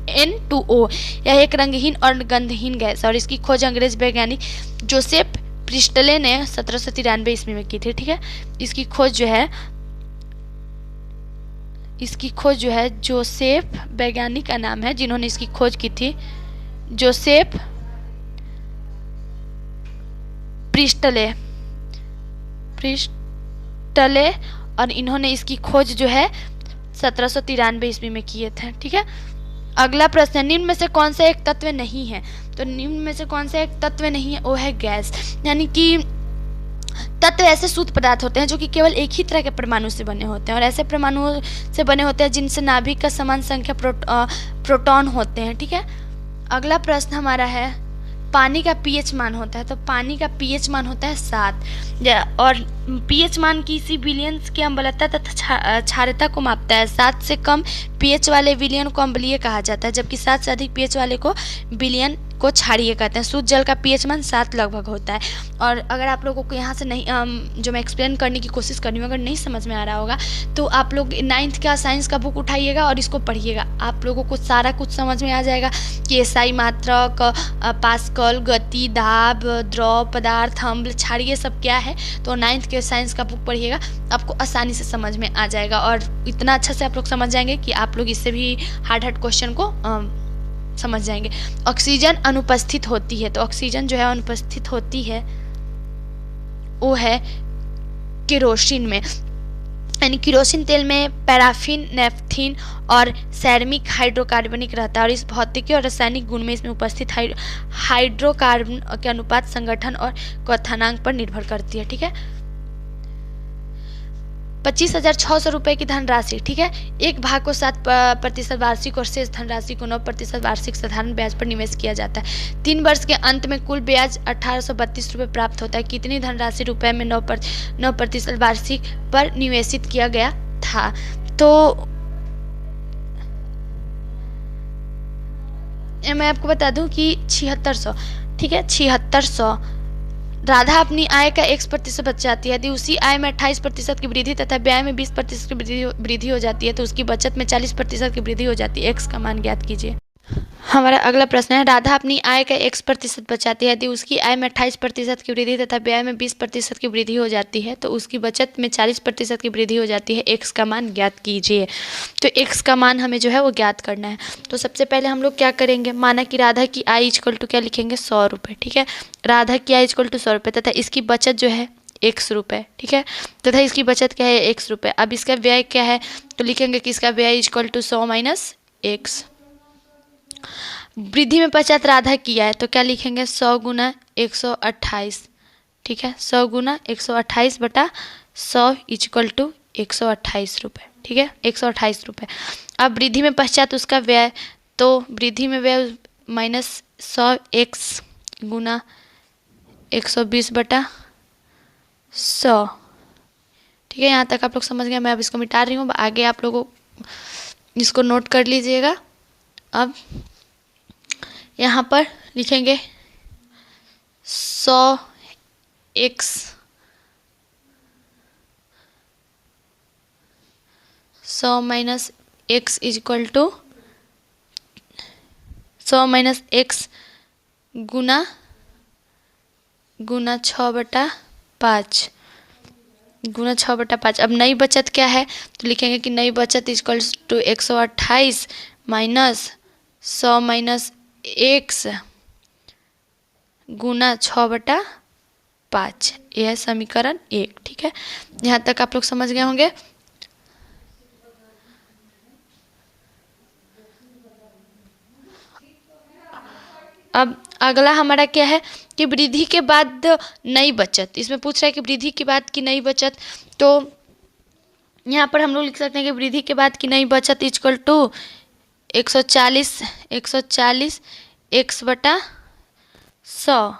Speaker 1: N2O। यह एक रंगहीन और गंधहीन गैस और इसकी खोज अंग्रेज वैज्ञानिक जोसेफ प्रिस्टले ने 1793 ईस्वी में की थी। ठीक है, इसकी खोज जो है जोसेफ वैज्ञानिक का नाम है जिन्होंने इसकी खोज की थी, जोसेफ प्रिस्टले, और इन्होंने इसकी खोज जो है 1793 ईस्वी में किए थे। ठीक है, अगला प्रश्न है निम्न में से कौन सा एक तत्व नहीं है? तो निम्न में से कौन सा एक तत्व नहीं है वो है गैस, यानी कि तत्व ऐसे शुद्ध पदार्थ होते हैं जो कि केवल एक ही तरह के परमाणु से बने होते हैं और ऐसे परमाणुओं से बने होते हैं जिनसे नाभिक का समान संख्या प्रोटॉन होते हैं। ठीक है, अगला प्रश्न हमारा है पानी का पीएच मान होता है, तो पानी का पीएच मान होता है 7 और पीएच मान किसी विलयन की अम्लता तथा क्षारता को मापता है। 7 से कम पीएच वाले विलयन को अम्लीय कहा जाता है, जबकि 7 से अधिक पीएच वाले को विलयन को क्षारीय कहते हैं। शुद्ध जल का पीएच मान 7 लगभग होता है। और अगर आप लोगों को यहाँ से नहीं जो मैं एक्सप्लेन करने की कोशिश कर रही हूँ अगर नहीं समझ में आ रहा होगा तो आप लोग 9th का साइंस का बुक उठाइएगा और इसको पढ़िएगा, आप लोगों को सारा कुछ समझ में आ जाएगा कि एसआई मात्रक, पास्कल, गति, दाब, द्रव, पदार्थ, अम्ल, क्षारीय सब क्या है। तो 9th के साइंस का बुक पढ़िएगा, आपको आसानी से समझ में आ जाएगा और इतना अच्छा से आप लोग समझ जाएंगे कि आप लोग इससे भी हार्ड क्वेश्चन को समझ जाएंगे। ऑक्सीजन अनुपस्थित होती है, तो ऑक्सीजन जो है अनुपस्थित होती है वो है केरोसिन में, यानी केरोसिन तेल में पैराफिन, नेफ्थीन और सैरमिक हाइड्रोकार्बनिक रहता है और इस भौतिकी और रासायनिक गुण में इसमें उपस्थित हाइड्रोकार्बन के अनुपात संगठन और क्वथनांक पर निर्भर करती है। ठीक है, 25,600 रुपये की धनराशि, ठीक है, एक भाग को 7% वार्षिक और शेष धनराशि को 9% वार्षिक साधारण ब्याज पर निवेश किया जाता है। 3 वर्ष के अंत में कुल ब्याज 1832 रुपये प्राप्त होता है। कितनी धनराशि रुपये में 9% वार्षिक पर निवेशित किया गया था? तो मैं आपको बता दूं कि 7600, ठीक है, 7600। राधा अपनी आय का 1% बचाती है। यदि उसी आय में 28% की वृद्धि तथा व्यय में 20% की वृद्धि हो जाती है तो उसकी बचत में 40% की वृद्धि हो जाती है। एक्स का मान ज्ञात कीजिए। हमारा अगला प्रश्न है, राधा अपनी आय का 1% बचाती है। यदि उसकी आय में 28% की वृद्धि तथा व्यय में 20% की वृद्धि हो जाती है तो उसकी बचत में 40% की वृद्धि हो जाती है। एक्स का मान ज्ञात कीजिए। तो एक्स का मान हमें जो है वो ज्ञात करना है। तो सबसे पहले हम लोग क्या करेंगे, माना कि राधा की आय इक्वल टू क्या लिखेंगे, 100 रुपये। ठीक है, राधा की आय इक्वल टू 100 रुपये तथा इसकी बचत जो है 100 रुपये। ठीक है, तथा इसकी बचत क्या है, 100 रुपये। अब इसका व्यय क्या है, तो लिखेंगे कि इसका व्यय इक्वल टू 100 माइनस एक्स। वृद्धि में पश्चात राधा किया है तो क्या लिखेंगे, 100 गुना 128। ठीक है, 100 गुना 128 बटा 100 इक्वल टू 128 रुपये। ठीक है, 128 रुपये। अब वृद्धि में पश्चात उसका व्यय, तो वृद्धि में व्यय माइनस 100 एक्स गुना 120 बटा 100। ठीक है, यहाँ तक आप लोग समझ गए। मैं अब इसको मिटा रही हूँ, आगे आप लोगों इसको नोट कर लीजिएगा। अब यहाँ पर लिखेंगे 100 x 100 minus x equal to 100 minus x गुना 6/5 गुना 6/5। अब नई बचत क्या है, तो लिखेंगे कि नई बचत equal to 128 minus 100 minus x गुना 6/5। यह है समीकरण 1। ठीक है, यहाँ तक आप लोग समझ गए होंगे। अब अगला हमारा क्या है कि वृद्धि के बाद नई बचत, इसमें पूछ रहा है कि वृद्धि के बाद की नई बचत। तो यहाँ पर हम लोग लिख सकते हैं कि वृद्धि के बाद की नई बचत इक्वल टू 140 एक्स बटा 100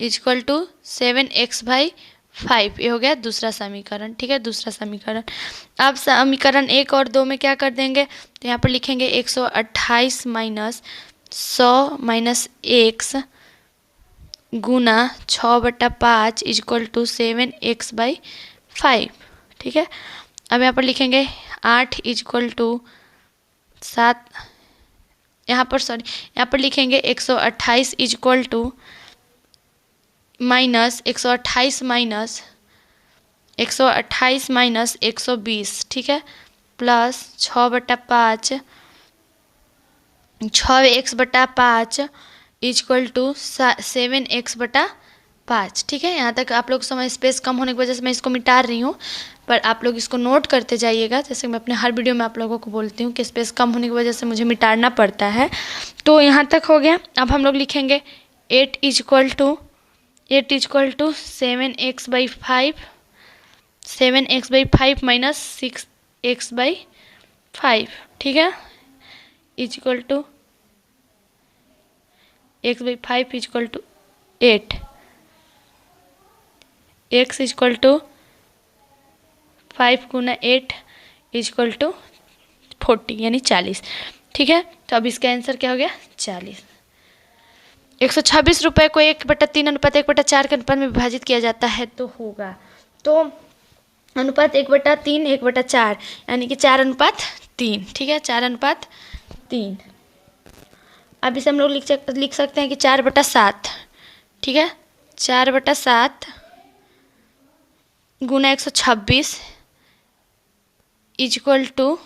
Speaker 1: इक्वल टू 7x/5। ये हो गया दूसरा समीकरण। ठीक है, दूसरा समीकरण। अब समीकरण 1 और 2 में क्या कर देंगे, तो यहाँ पर लिखेंगे 128 माइनस 100 माइनस एक्स गुना 6/5 इक्वल टू 7x/5। ठीक है, अब यहाँ पर लिखेंगे 8 इक्वल टू 7, यहाँ पर लिखेंगे 128 इक्वल टू माइनस 128 माइनस 120। ठीक है, plus 6/5 6x/5 equal to 7x/5। ठीक है, यहाँ तक आप लोग समय स्पेस कम होने की वजह से मैं इसको मिटा रही हूँ, पर आप लोग इसको नोट करते जाइएगा। जैसे मैं अपने हर वीडियो में आप लोगों को बोलती हूँ कि स्पेस कम होने की वजह से मुझे मिटाना पड़ता है। तो यहाँ तक हो गया। अब हम लोग लिखेंगे 8 equal to 7x/5 minus 6x/5। ठीक है, equal to x/5 is equal to 8, x is equal to 5 गुना 8 इजक्वल टू 40 यानी 40। ठीक है, तो अब इसका आंसर क्या हो गया 40। 126 रुपये को 1/3 अनुपात 1/4 के अनुपात में विभाजित किया जाता है तो होगा, तो अनुपात 1/3 1/4 यानी कि 4:3। ठीक है, 4:3। अब इसे हम लोग लिख सकते हैं कि 4/7। ठीक है, 4/7 गुना 126 इजक्वल टू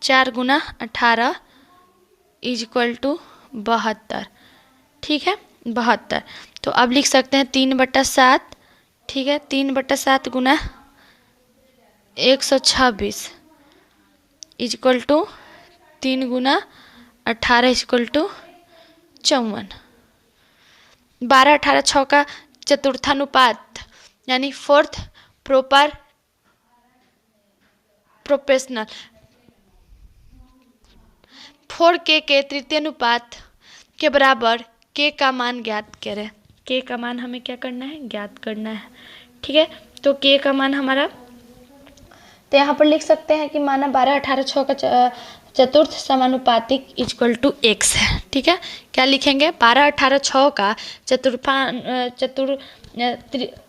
Speaker 1: 4 गुना 18 इजक्वल टू 72। ठीक है, 72। तो अब लिख सकते हैं 3/7। ठीक है, 3/7 गुना 126 इजक्वल टू 3 गुना 18 इजक्वल टू 54। 12 18 6 का चतुर्थानुपात यानी फोर्थ प्रोपोर्शनल 4k के तृतीय अनुपात के बराबर k का मान ज्ञात करें। k का मान हमें क्या करना है, ज्ञात करना है। ठीक है, तो k का मान हमारा, तो यहाँ पर लिख सकते हैं कि माना 12 18 6 का चतुर्थ समानुपातिक इजक्वल टू x है। ठीक है, क्या लिखेंगे 12 18 6 का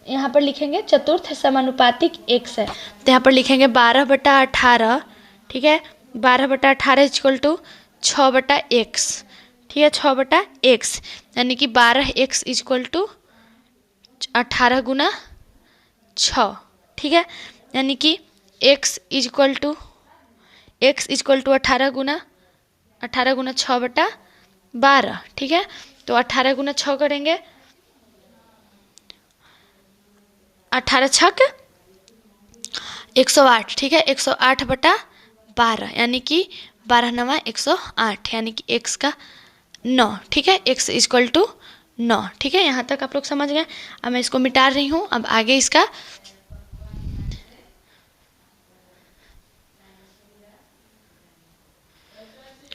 Speaker 1: यहाँ पर लिखेंगे चतुर्थ समानुपातिक x है, तो यहाँ पर लिखेंगे 12/18। ठीक है, 12/18 इजक्वल टू 6/x। ठीक है, 6/x यानी कि 12x इजक्वल टू 18 गुना 6। ठीक है, यानी कि x इजक्वल टू 18 गुना 6/12। ठीक है, तो 18 गुना 6 करेंगे, 18 छक 108। ठीक है, 108/12 यानी कि 12 9 108 यानी कि x का 9। ठीक है, x इजक्वल टू 9। ठीक है, यहाँ तक आप लोग समझ गए। अब मैं इसको मिटा रही हूँ। अब आगे इसका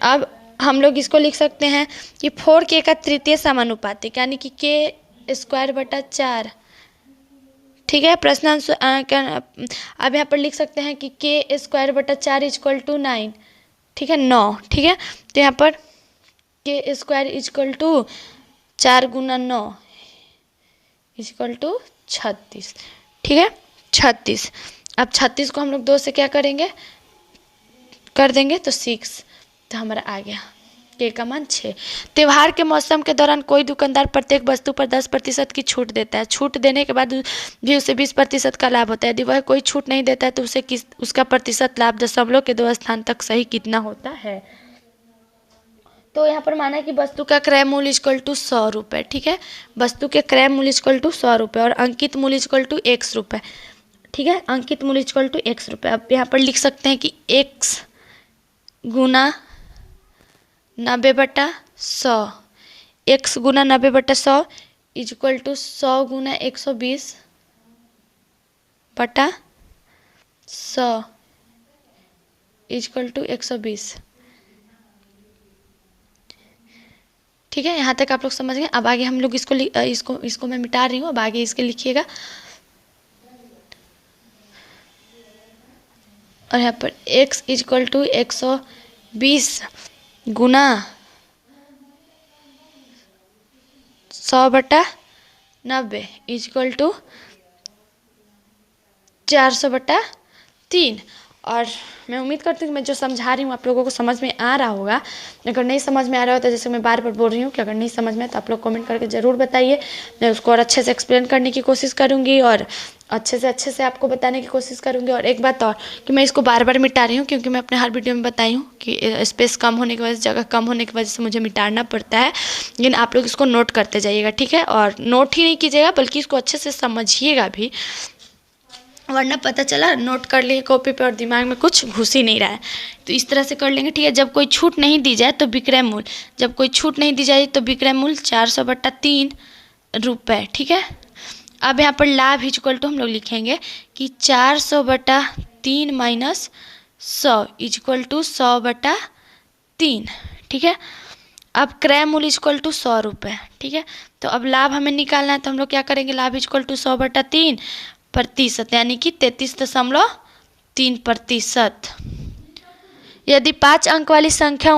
Speaker 1: अब हम लोग इसको लिख सकते हैं कि 4k का तृतीय समानुपातिक यानी कि k²/4। ठीक है, प्रश्नांश अब यहाँ पर लिख सकते हैं कि k²/4 इजक्वल टू 9। ठीक है, 9। ठीक है, तो यहाँ पर k² इजक्वल टू 4 गुना 9 इजक्वल टू 36। ठीक है, 36। अब 36 को हम लोग 2 से क्या करेंगे, कर देंगे तो 6, तो हमारा आ गया k का मान 6। त्योहार के मौसम के दौरान कोई दुकानदार प्रत्येक वस्तु पर 10% की छूट देता है। छूट देने के बाद भी उसे 20% का लाभ होता है। यदि वह कोई छूट नहीं देता है तो उसे उसका प्रतिशत लाभ दशमलव के 2 स्थान तक सही कितना होता है। तो यहाँ पर माना कि वस्तु का क्रय मूल्य इक्वल टू 100 रुपये। ठीक है, वस्तु के क्रय मूल्य इक्वल टू 100 रुपये और अंकित मूल्य इक्वल टू x रुपये। ठीक है, अंकित मूल्य इक्वल टू x रुपये। अब यहाँ पर लिख सकते हैं कि x गुना 90/100, x गुना 90/100 इजक्वल टू 100 गुना 120/100 इजक्वल टू 120। ठीक है, यहाँ तक आप लोग समझ गए। अब आगे हम लोग इसको मैं मिटा रही हूँ। अब आगे इसके लिखिएगा और यहाँ पर x इजक्वल टू 120 गुना 100/90 इजक्वल टू 400/3। और मैं उम्मीद करती हूँ कि मैं जो समझा रही हूँ आप लोगों को समझ में आ रहा होगा। अगर नहीं समझ में आ रहा हो तो जैसे मैं बार बार बोल रही हूँ कि अगर नहीं समझ में तो आप लोग कमेंट करके ज़रूर बताइए। मैं उसको और अच्छे से एक्सप्लेन करने की कोशिश करूँगी और अच्छे से आपको बताने की कोशिश करूँगी। और एक बात और कि मैं इसको बार बार मिटा रही हूँ क्योंकि मैं अपने हर वीडियो में बताई हूँ कि स्पेस कम होने की वजह से, जगह कम होने की वजह से मुझे मिटाना पड़ता है। लेकिन आप लोग इसको नोट करते जाइएगा। ठीक है, और नोट ही नहीं कीजिएगा बल्कि इसको अच्छे से समझिएगा भी, वरना पता चला नोट कर लिए कॉपी पे और दिमाग में कुछ घुस ही नहीं रहा है। तो इस तरह से कर लेंगे। ठीक है, जब कोई छूट नहीं दी जाए तो विक्रय मूल्य, जब कोई छूट नहीं दी जाए तो विक्रय मूल्य 400/3 रुपये। ठीक है, अब यहाँ पर लाभ इक्वल टू हम लोग लिखेंगे कि 400/3 माइनस 100 इक्वल टू 100/3। ठीक है, अब क्रय मूल्य इक्वल टू 100 रुपये, ठीक है। तो अब लाभ हमें निकालना है, तो हम लोग क्या करेंगे, लाभ इक्वल टू 100/3%, यानी कि 33.3%। यदि 5 अंक वाली संख्या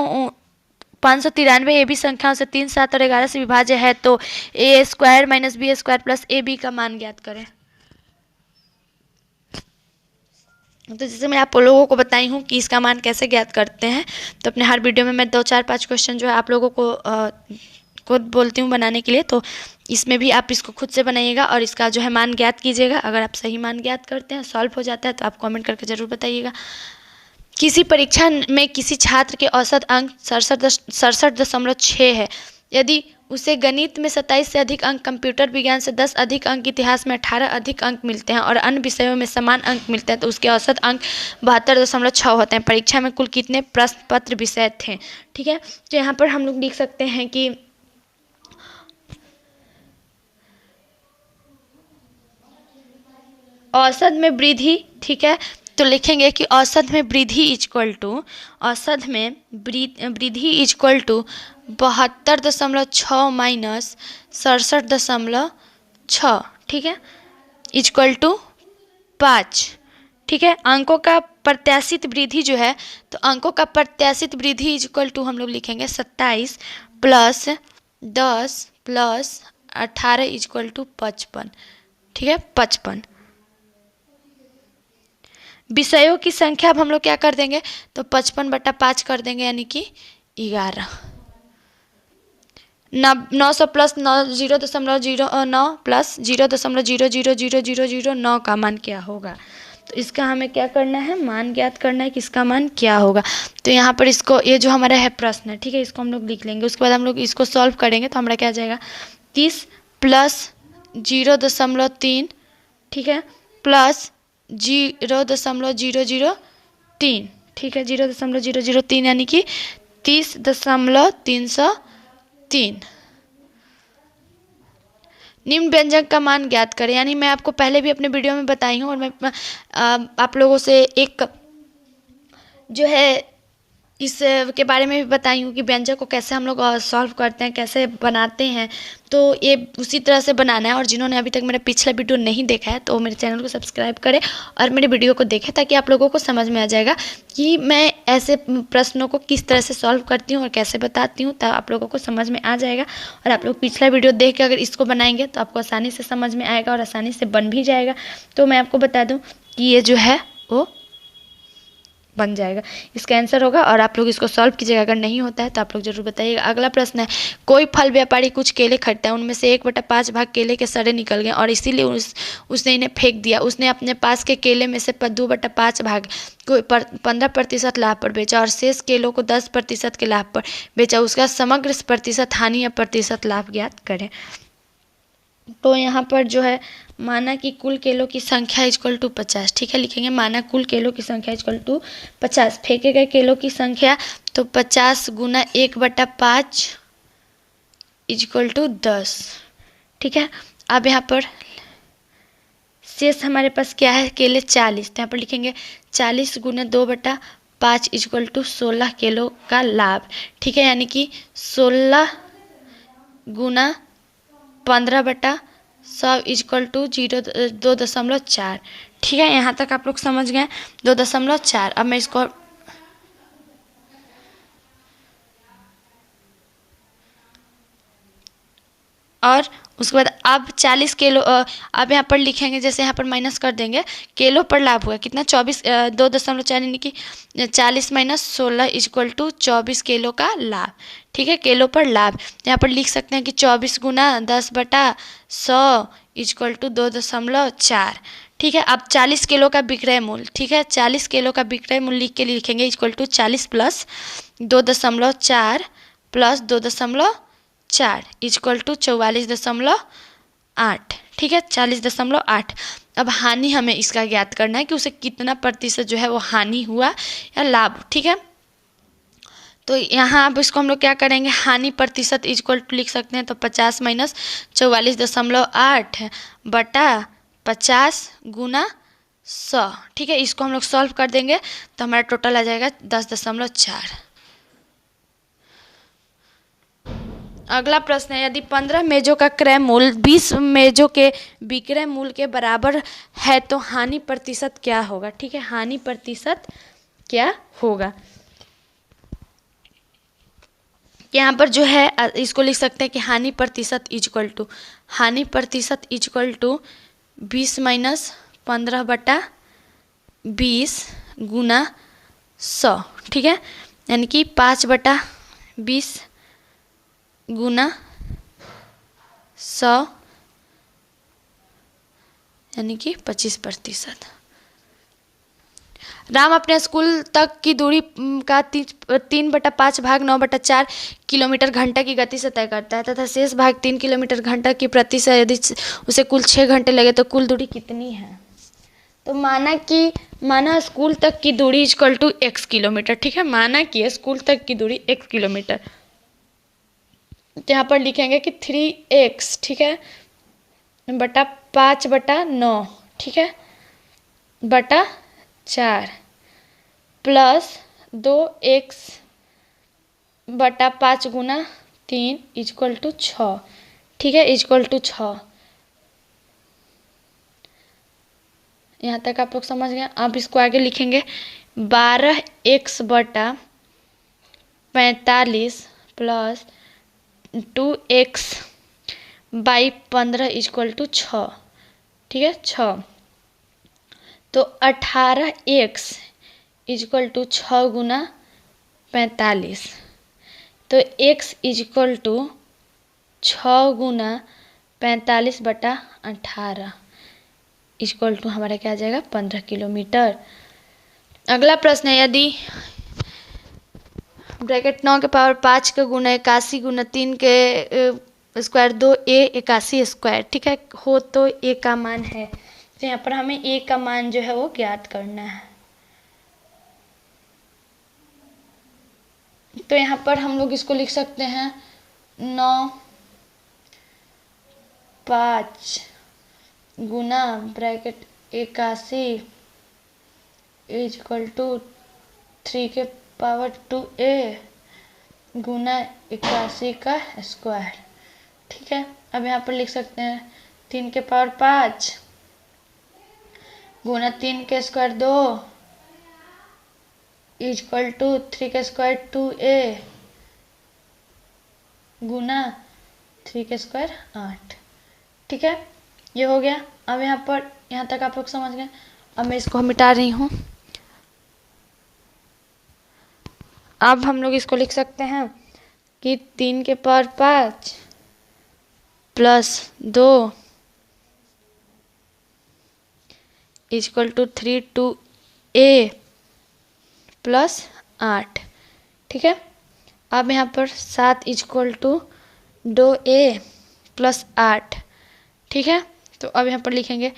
Speaker 1: 593 ए बी संख्याओं से 3, 7 और 11 से विभाज्य है तो a square minus b square plus a b का मान ज्ञात करें। तो जैसे मैं आप लोगों को बताई हूँ कि इसका मान कैसे ज्ञात करते हैं, तो अपने हर वीडियो में मैं 2, 4, 5 क्वेश्चन जो है आप लोगों को खुद बोलती हूँ बनाने के लिए। तो इसमें भी आप इसको खुद से बनाइएगा और इसका जो है मान ज्ञात कीजिएगा। अगर आप सही मान ज्ञात करते हैं, सॉल्व हो जाता है, तो आप कमेंट करके ज़रूर बताइएगा। किसी परीक्षा में किसी छात्र के औसत अंक 67.6 है। यदि उसे गणित में 27 से अधिक अंक, कंप्यूटर विज्ञान से 10 अधिक अंक, इतिहास में 18 अधिक अंक मिलते हैं और अन्य विषयों में समान अंक मिलते हैं, तो उसके औसत अंक 72.6 होते हैं। परीक्षा में कुल कितने प्रश्न पत्र विषय थे, ठीक है। तो यहाँ पर हम लोग लिख सकते हैं कि औसत में वृद्धि, ठीक है। तो लिखेंगे कि औसत में वृद्धि इक्वल टू, औसत में वृद्धि इक्वल टू 72.6 माइनस 67.6, ठीक है, इक्वल टू 5, ठीक है। अंकों का प्रत्याशित वृद्धि जो है, तो अंकों का प्रत्याशित वृद्धि इक्वल टू हम लोग लिखेंगे 27 प्लस 10 प्लस 18 इक्वल टू 55, ठीक है, 55। विषयों की संख्या अब हम लोग क्या कर देंगे, तो 55/5 कर देंगे, यानी कि 11। 900 प्लस 0.09 प्लस 0.0000009 का मान क्या होगा। तो इसका हमें क्या करना है, मान ज्ञात करना है कि इसका मान क्या होगा। तो यहाँ पर इसको, ये जो हमारा है प्रश्न है, ठीक है, इसको हम लोग लिख लेंगे। उसके बाद हम लोग इसको सॉल्व करेंगे तो हमारा क्या आ जाएगा, 30 प्लस 0.3, ठीक है, प्लस 0.003, ठीक है, 0.003 यानी कि 30.303। निम्न व्यंजक का मान ज्ञात करें। यानी मैं आपको पहले भी अपने वीडियो में बताई हूँ और मैं आप लोगों से एक जो है इस के बारे में भी बताई हूँ कि व्यंजक को कैसे हम लोग सॉल्व करते हैं, कैसे बनाते हैं। तो ये उसी तरह से बनाना है। और जिन्होंने अभी तक मेरा पिछला वीडियो नहीं देखा है तो मेरे चैनल को सब्सक्राइब करें और मेरे वीडियो को देखें, ताकि आप लोगों को समझ में आ जाएगा कि मैं ऐसे प्रश्नों को किस तरह से सॉल्व करती हूँ और कैसे बताती हूँ। तो आप लोगों को समझ में आ जाएगा। और आप लोग पिछला वीडियो देख के अगर इसको बनाएंगे तो आपको आसानी से समझ में आएगा और आसानी से बन भी जाएगा। तो मैं आपको बता दूँ कि ये जो है वो बन जाएगा, इसका आंसर होगा। और आप लोग इसको सॉल्व कीजिएगा। अगर नहीं होता है तो आप लोग जरूर बताइएगा। अगला प्रश्न है, कोई फल व्यापारी कुछ केले खरीदता है, उनमें से 1/5 भाग केले के सड़े निकल गए और इसीलिए उसने इन्हें फेंक दिया। उसने अपने पास के केले में से 2/5 भाग को 15% लाभ पर बेचा और शेष केलों को 10% के लाभ पर बेचा। उसका समग्र प्रतिशत हानि या प्रतिशत लाभ ज्ञात करें। तो यहाँ पर जो है माना कि कुल केलों की संख्या इक्वल टू 50, ठीक है, लिखेंगे माना कुल केलों की संख्या इक्वल टू 50। फेंके गए केलों की संख्या तो 50 गुना 1/5 इक्वल टू 10, ठीक है। अब यहाँ पर शेष हमारे पास क्या है, केले 40, तो यहाँ पर लिखेंगे 40 गुना 2/5 इक्वल टू 16 किलो का लाभ, ठीक है, यानी कि 16 गुना 15/100 इक्वल टू 2.4, ठीक है। यहाँ तक आप लोग समझ गए, 2.4। अब मैं इसको और उसके बाद अब 40 किलो, अब यहाँ पर लिखेंगे, जैसे यहाँ पर माइनस कर देंगे, किलो पर लाभ हुआ कितना, 2.4, यानी कि 40 माइनस 16 इक्वल टू 24 किलो का लाभ, ठीक है, किलो पर लाभ। यहाँ पर लिख सकते हैं कि 24 गुना 10/100 इक्वल टू 2.4, ठीक है। अब 40 किलो का विक्रय मूल्य, ठीक है, 40 किलो का विक्रय मूल्य लिख के लिखेंगे equal to 40 plus 2.4 plus 2.4 equal to 44.8, ठीक है, 40.8। अब हानि हमें इसका ज्ञात करना है कि उसे कितना प्रतिशत जो है वो हानि हुआ या लाभ, ठीक है। तो यहाँ अब इसको हम लोग क्या करेंगे, हानि प्रतिशत इक्वल टू लिख सकते हैं, तो 50 माइनस 44.8 बटा 50 गुना 100, ठीक है। इसको हम लोग सॉल्व कर देंगे तो हमारा टोटल आ जाएगा 10.4। अगला प्रश्न है, यदि 15 मेजों का क्रय मूल्य 20 मेजों के विक्रय मूल्य के बराबर है तो हानि प्रतिशत क्या होगा। ठीक है, हानि प्रतिशत क्या होगा। यहाँ पर जो है इसको लिख सकते हैं कि हानि प्रतिशत इजक्वल टू 20 माइनस 15/20 गुना 100। ठीक है, यानी कि 5/20 गुना 100 यानी कि 25%। राम अपने स्कूल तक की दूरी का 3/5 भाग 9/4 किलोमीटर घंटा की गति से तय करता है तथा शेष भाग 3 किलोमीटर घंटा की प्रति से यदि उसे कुल 6 घंटे लगे तो कुल दूरी कितनी है। तो माना स्कूल तक की दूरी इक्वल टू x किलोमीटर। ठीक है, माना कि स्कूल तक की दूरी x किलोमीटर, तो यहाँ पर लिखेंगे कि 3x, ठीक है, बटा 5/9, ठीक है, बटा 4 प्लस 2x बटा 5 गुना 3 इक्वल टू 6। ठीक है, इक्वल टू 6। यहाँ तक आप लोग समझ गए। अब इसको आगे लिखेंगे 12x बटा 45 plus 2x by 15 equal to 6। ठीक है, 6। तो 18x इक्वल टू 6 गुना 45। तो x इक्वल टू 6 गुना 45/18 इक्वल टू हमारा क्या आ जाएगा 15 किलोमीटर। अगला प्रश्न है, यदि ब्रैकेट 9 के पावर 5 का गुना 81 गुना 3 के स्क्वायर 2a 81 स्क्वायर, ठीक है, हो तो a का मान है। तो यहाँ पर हमें a का मान जो है वो ज्ञात करना है। तो यहाँ पर हम लोग इसको लिख सकते हैं 9 5 गुना ब्रैकेट 81 इक्वल टू 3 के पावर 2a गुना 81 का स्क्वायर। ठीक है, अब यहाँ पर लिख सकते हैं 3 के पावर 5 गुना 3 के स्क्वायर 2 इक्वल टू 3 के स्क्वायर 2a गुना 3 के स्क्वायर 8। ठीक है, ये हो गया। अब यहाँ तक आप लोग समझ गए। अब मैं इसको मिटा रही हूँ। अब हम लोग इसको लिख सकते हैं कि 3 के power 5 plus 2 equal to 3 plus 8। ठीक है, अब यहाँ पर 7 इक्वल टू 2a प्लस 8। ठीक है, तो अब यहाँ पर लिखेंगे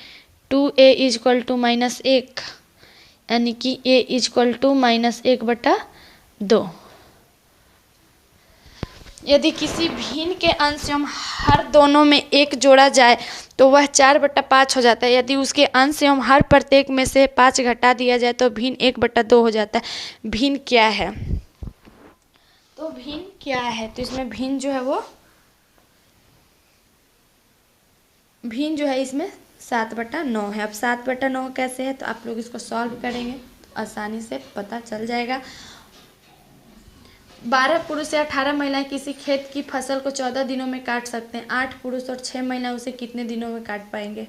Speaker 1: 2a इक्वल टू -1 यानी कि a इक्वल टू -1/2। यदि किसी भिन्न के अंश एवं हर दोनों में 1 जोड़ा जाए तो वह 4/5 हो जाता है। यदि उसके अंश एवं हर प्रत्येक में से 5 घटा दिया जाए तो भिन्न 1/2 हो जाता है। भिन्न क्या है? तो भिन्न क्या है? तो इसमें भिन्न जो है वो भिन्न जो है इसमें 7/9 है। अब 7/9 कैसे है तो आप लोग इसको सॉल्व करेंगे तो आसानी से पता चल जाएगा। 12 पुरुष या 18 महिलाएं किसी खेत की फसल को 14 दिनों में काट सकते हैं। 8 पुरुष और 6 महिलाएं उसे कितने दिनों में काट पाएंगे?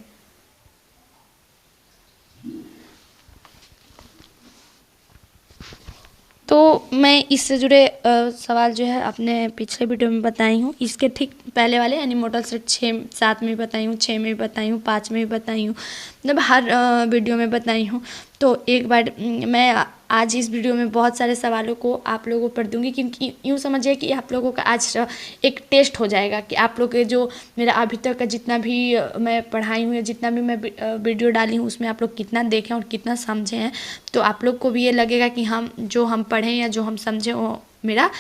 Speaker 1: तो मैं इससे जुड़े सवाल जो है अपने पिछले वीडियो में बताई हूँ। इसके ठीक पहले वाले यानी मॉडल सेट 7 में भी बताई हूँ, 6 में भी बताई हूँ, 5 में भी बताई हूँ, मतलब हर वीडियो में बताई हूँ। तो एक बार मैं आज इस वीडियो में बहुत सारे सवालों को आप लोगों पर दूंगी, क्योंकि यूँ समझिए कि आप लोगों का आज एक टेस्ट हो जाएगा कि आप लोग के जो मेरा अभी तक का जितना भी मैं पढ़ाई हूँ या जितना भी मैं वीडियो डाली हूँ उसमें आप लोग कितना देखें और कितना समझे हैं। तो आप लोग को भी ये लगेगा कि हम पढ़ें या जो हम समझें वो मेरा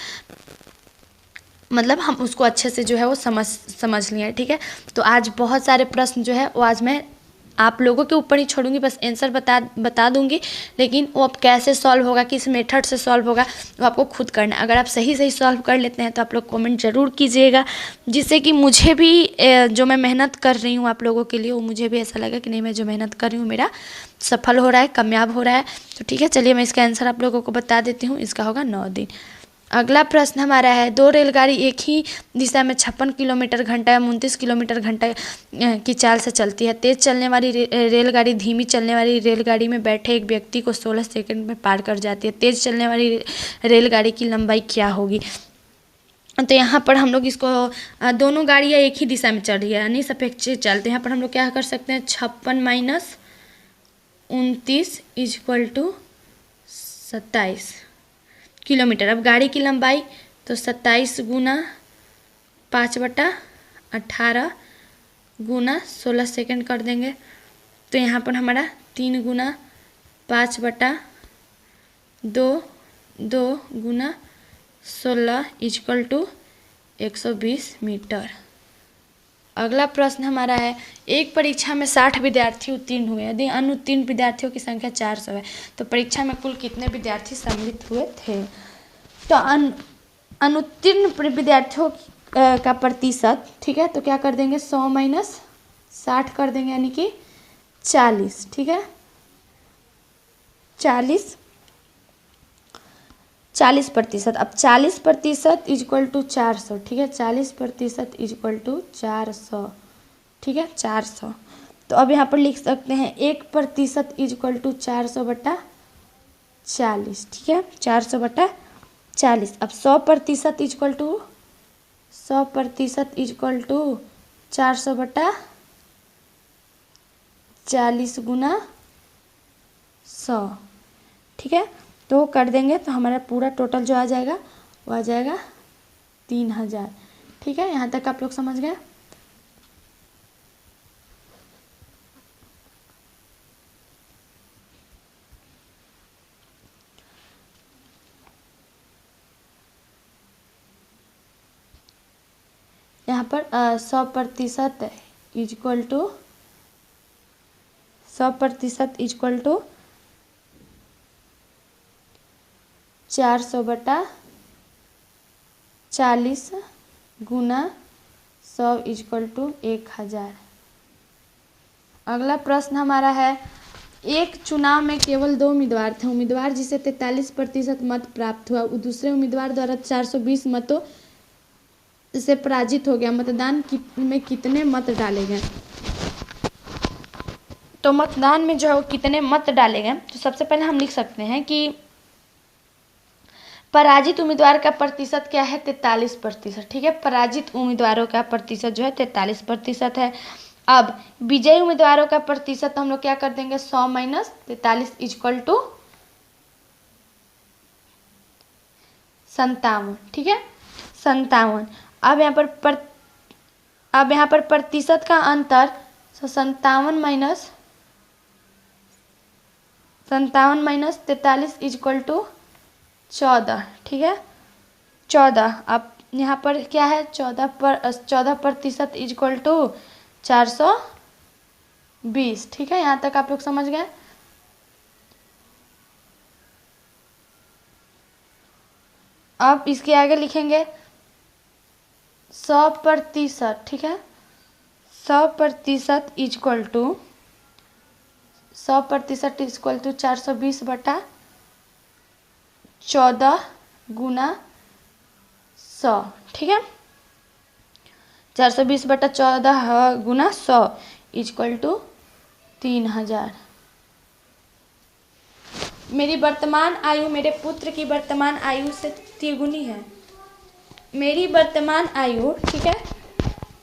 Speaker 1: मतलब हम उसको अच्छे से जो है वो समझ लिए। ठीक है, तो आज बहुत सारे प्रश्न जो है वो आज मैं आप लोगों के ऊपर ही छोड़ूंगी, बस आंसर बता दूंगी, लेकिन वो अब कैसे सॉल्व होगा, किस मेथड से सॉल्व होगा, वो आपको खुद करना है। अगर आप सही सही सॉल्व कर लेते हैं तो आप लोग कमेंट ज़रूर कीजिएगा, जिससे कि मुझे भी जो मैं मेहनत कर रही हूँ आप लोगों के लिए, वो मुझे भी ऐसा लगा कि नहीं, मैं जो मेहनत कर रही हूँ मेरा सफल हो रहा है, कामयाब हो रहा है। तो ठीक है, चलिए मैं इसका आंसर आप लोगों को बता देती हूँ। इसका होगा 9 दिन। अगला प्रश्न हमारा है, 2 रेलगाड़ी एक ही दिशा में 56 किलोमीटर घंटा या 29 किलोमीटर घंटा की चाल से चलती है। तेज चलने वाली रेलगाड़ी धीमी चलने वाली रेलगाड़ी में बैठे एक व्यक्ति को 16 सेकंड में पार कर जाती है। तेज चलने वाली रेलगाड़ी की लंबाई क्या होगी? तो यहाँ पर हम लोग इसको दोनों गाड़ियाँ एक ही दिशा में चल रही है, यानी सापेक्ष चलते हैं। यहाँ पर हम लोग क्या कर सकते हैं, 56 माइनस 29 इक्वल टू 27 किलोमीटर। अब गाड़ी की लंबाई तो 27 गुना 5/18 गुना 16 सेकंड कर देंगे, तो यहाँ पर हमारा 3 गुना 5/2 गुना 16 इक्वल टू 120 मीटर। अगला प्रश्न हमारा है, एक परीक्षा में 60 विद्यार्थी उत्तीर्ण हुए, यदि अनुत्तीर्ण विद्यार्थियों की संख्या 400 है तो परीक्षा में कुल कितने विद्यार्थी सम्मिलित हुए थे? तो अनुत्तीर्ण विद्यार्थियों का प्रतिशत, ठीक है, तो क्या कर देंगे, 100 माइनस 60 कर देंगे, यानी कि 40। ठीक है, 40%। अब 40% इक्वल टू 400। ठीक है, 40% इक्वल टू 400। ठीक है, 400। तो अब यहाँ पर लिख सकते हैं 1% इक्वल टू 400/40। ठीक है, 400/40। अब 100% इक्वल टू 400/40 गुना 100। ठीक है, तो कर देंगे तो हमारा पूरा टोटल जो आ जाएगा वो आ जाएगा 3000। ठीक है, यहाँ तक आप लोग समझ गए? यहाँ पर 100% इक्वल टू 400/40 गुना 100 इक्वल टू 1000। अगला प्रश्न हमारा है, एक चुनाव में केवल 2 उम्मीदवार थे। उम्मीदवार जिसे 43% मत प्राप्त हुआ, दूसरे उम्मीदवार द्वारा 420 मतों से पराजित हो गया। मतदान में कितने मत डाले गए? तो मतदान में जो है वो कितने मत डाले गए, तो सबसे पहले हम लिख सकते हैं कि पराजित उम्मीदवार का प्रतिशत क्या है, 43%। ठीक है, पराजित उम्मीदवारों का प्रतिशत जो है 43% है। अब विजयी उम्मीदवारों का प्रतिशत हम लोग क्या कर देंगे, 100 माइनस 43 इक्वल टू 57। ठीक है, 57। अब यहाँ पर प्रतिशत का अंतर 57 माइनस 43 इक्वल टू 14। ठीक है, 14। अब यहाँ पर क्या है, 14% इक्वल टू 420। ठीक है, यहाँ तक आप लोग समझ गए? अब इसके आगे लिखेंगे 100%। ठीक है, 100% इक्वल टू 420/14 गुना 100। ठीक है, 420/14 गुना 100 इक्वल टू 3000। मेरी वर्तमान आयु मेरे पुत्र की वर्तमान आयु से तिगुनी है। मेरी वर्तमान आयु, ठीक है,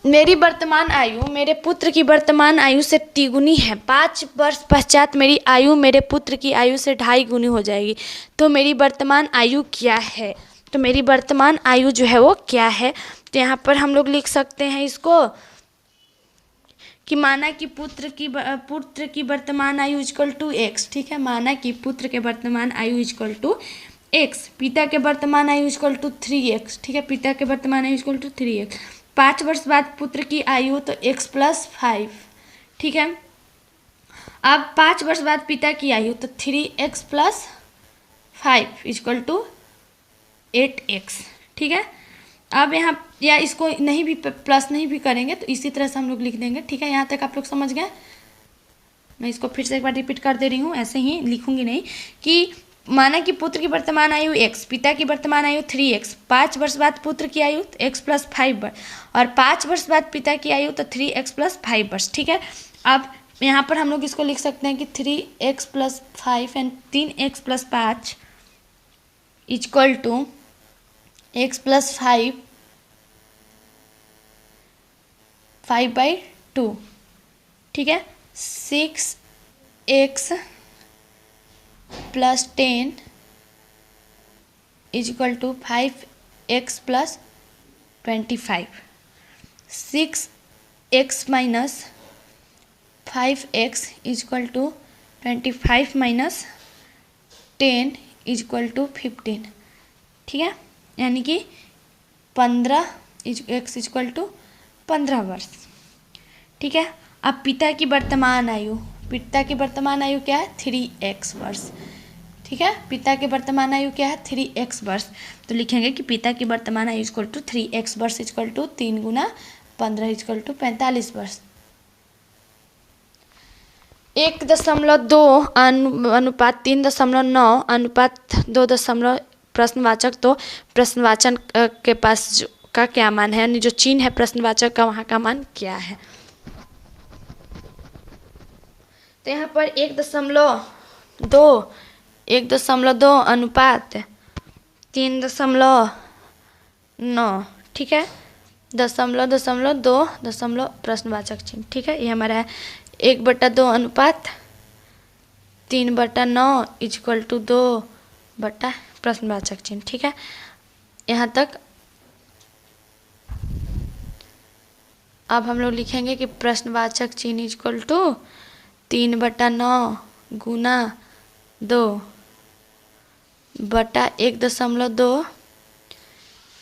Speaker 1: मेरी वर्तमान आयु मेरे पुत्र की वर्तमान आयु से तिगुनी है। 5 वर्ष पश्चात मेरी आयु मेरे पुत्र की आयु से 2.5 गुनी हो जाएगी। तो मेरी वर्तमान आयु क्या है? तो मेरी वर्तमान आयु जो है वो क्या है? तो यहाँ पर हम लोग लिख सकते हैं इसको कि माना कि पुत्र की वर्तमान आयु इक्वल टू x। ठीक है, माना कि पुत्र के वर्तमान आयु इक्वल टू x, पिता के वर्तमान आयु इक्वल टू 3x। ठीक है, पिता के वर्तमान आयु इक्वल टू 3x। 5 वर्ष बाद पुत्र की आयु तो x + 5। ठीक है, अब 5 वर्ष बाद पिता की आयु, तो 3x + 5 = 8x। ठीक है, अब यहाँ या इसको नहीं भी प्लस नहीं भी करेंगे तो इसी तरह से हम लोग लिख देंगे। ठीक है, यहाँ तक आप लोग समझ गए। मैं इसको फिर से एक बार रिपीट कर दे रही हूँ, ऐसे ही लिखूंगी नहीं। कि माना कि पुत्र की वर्तमान आयु x, पिता की वर्तमान आयु 3x, 5 वर्ष बाद पुत्र की आयु x + 5 वर्ष, और 5 वर्ष बाद पिता की आयु तो 3x + 5 वर्ष। ठीक है, अब यहाँ पर हम लोग इसको लिख सकते हैं कि 3x + 5 एंड 3x + 5 = x + 5 5/2। ठीक है, 6x + 10 = 5x + 25। 6x - 5x = 25 - 10 = 15। ठीक है, यानी कि 15x = 15 वर्ष। ठीक है, अब पिता की वर्तमान आयु, पिता की वर्तमान आयु क्या है 3x वर्ष। ठीक है, पिता की वर्तमान आयु क्या है 3x वर्ष, तो लिखेंगे कि पिता की वर्तमान आयु = 3x वर्ष = 3 × 15 = 45 वर्ष। 1.2 अनुपात 3.9 अनुपात 2 प्रश्नवाचक, तो प्रश्नवाचक के पास का क्या मान है, यानी जो चिन्ह है प्रश्नवाचक का वहाँ का मान क्या है। तो यहाँ पर 1.2 अनुपात 3.9। ठीक है, 0.2 प्रश्नवाचक चिन्ह। ठीक है, ये हमारा है 1/2 अनुपात 3/9 = 2 प्रश्नवाचक चिन्ह। ठीक है, यहाँ तक। अब हम लोग लिखेंगे कि प्रश्नवाचक चिन्ह = 3/9 गुना 2 बटा 1.2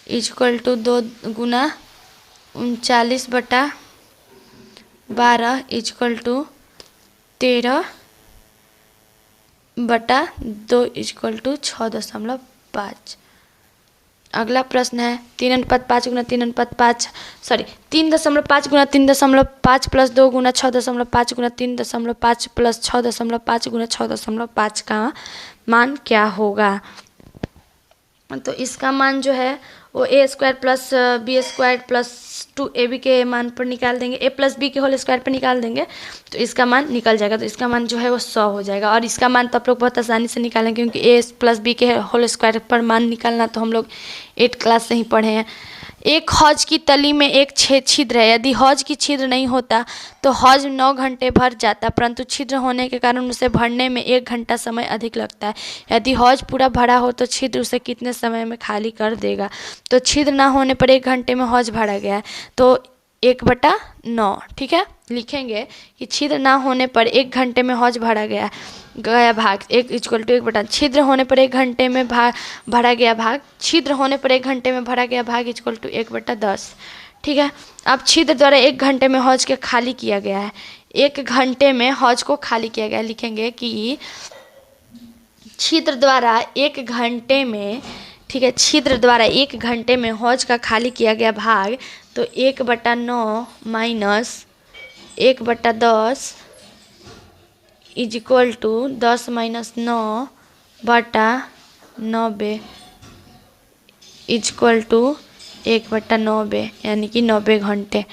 Speaker 1: = 2 गुना 39/12 = 13/2 = 6.5। अगला प्रश्न है 3:5 गुना 3:5 सॉरी 3.5 गुना 3.5 + 2 गुना 6.5 गुना 3.5 + 6.5 गुना 6.5 का मान क्या होगा। तो इसका मान जो है वो a² + b² + 2ab के मान पर निकाल देंगे, a + b के होल स्क्वायर पर निकाल देंगे तो इसका मान निकल जाएगा। तो इसका मान जो है वो 100 हो जाएगा, और इसका मान तो आप लोग बहुत आसानी से निकालेंगे क्योंकि a + b के होल स्क्वायर पर मान निकालना तो हम लोग 8 क्लास से ही पढ़े हैं। एक हौज की तली में एक छिद्र है, यदि हौज की छिद्र नहीं होता तो हौज 9 घंटे भर जाता, परंतु छिद्र होने के कारण उसे भरने में 1 घंटा समय अधिक लगता है। यदि हौज पूरा भरा हो तो छिद्र उसे कितने समय में खाली कर देगा। तो छिद्र ना होने पर 1 घंटे में हौज भरा गया है, तो 1/9। ठीक है, लिखेंगे कि छिद्र ना होने पर 1 घंटे में हौज भरा गया भाग 1 = 1 छिद्र होने पर 1 घंटे में भरा गया भाग छिद्र होने पर 1 घंटे में भरा गया भाग = 1/10। ठीक है, अब छिद्र द्वारा 1 घंटे में हौज के खाली किया गया है, 1 घंटे में हौज को खाली किया गया। लिखेंगे कि छिद्र द्वारा 1 घंटे में, ठीक है, छिद्र द्वारा 1 घंटे में हौज का खाली किया गया भाग, तो 1/9 माइनस 1/10 = 10 - 9/90 = 1/90, यानी कि 90 घंटे।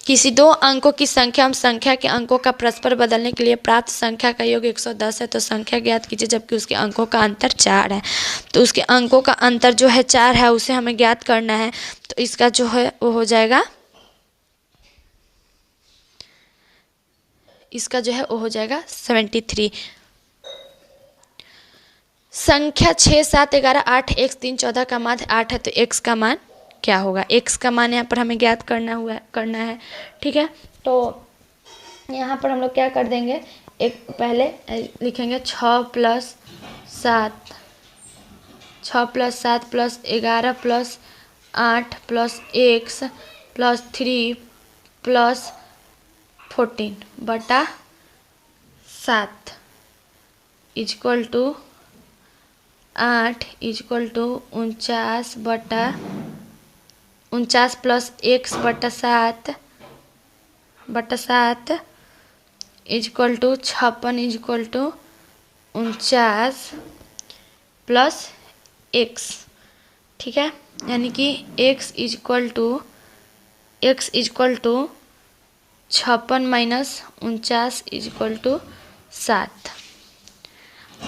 Speaker 1: किसी दो अंकों की संख्या हम संख्या के अंकों का परस्पर बदलने के लिए प्राप्त संख्या का योग 110 है, तो संख्या ज्ञात कीजिए जबकि उसके अंकों का अंतर 4 है। तो उसके अंकों का अंतर जो है 4 है, उसे हमें ज्ञात करना है। तो इसका जो है वो हो जाएगा, इसका जो है वो हो जाएगा 73। संख्या 6, 7, 11, 8, x 3, 14 का मान 8 है, तो x का मान क्या होगा। x का मान यहाँ पर हमें ज्ञात करना है। ठीक है, तो यहाँ पर हम लोग क्या कर देंगे, एक पहले लिखेंगे 6 + 7 + 11 + 8 + x + 3 + 14/7। 7 is equal to 8 is equal to 49 plus x बटा 7 is equal to 56 is equal to 49 plus x, ठीक है। यानी कि x is equal to 56 minus 49 is equal to 7।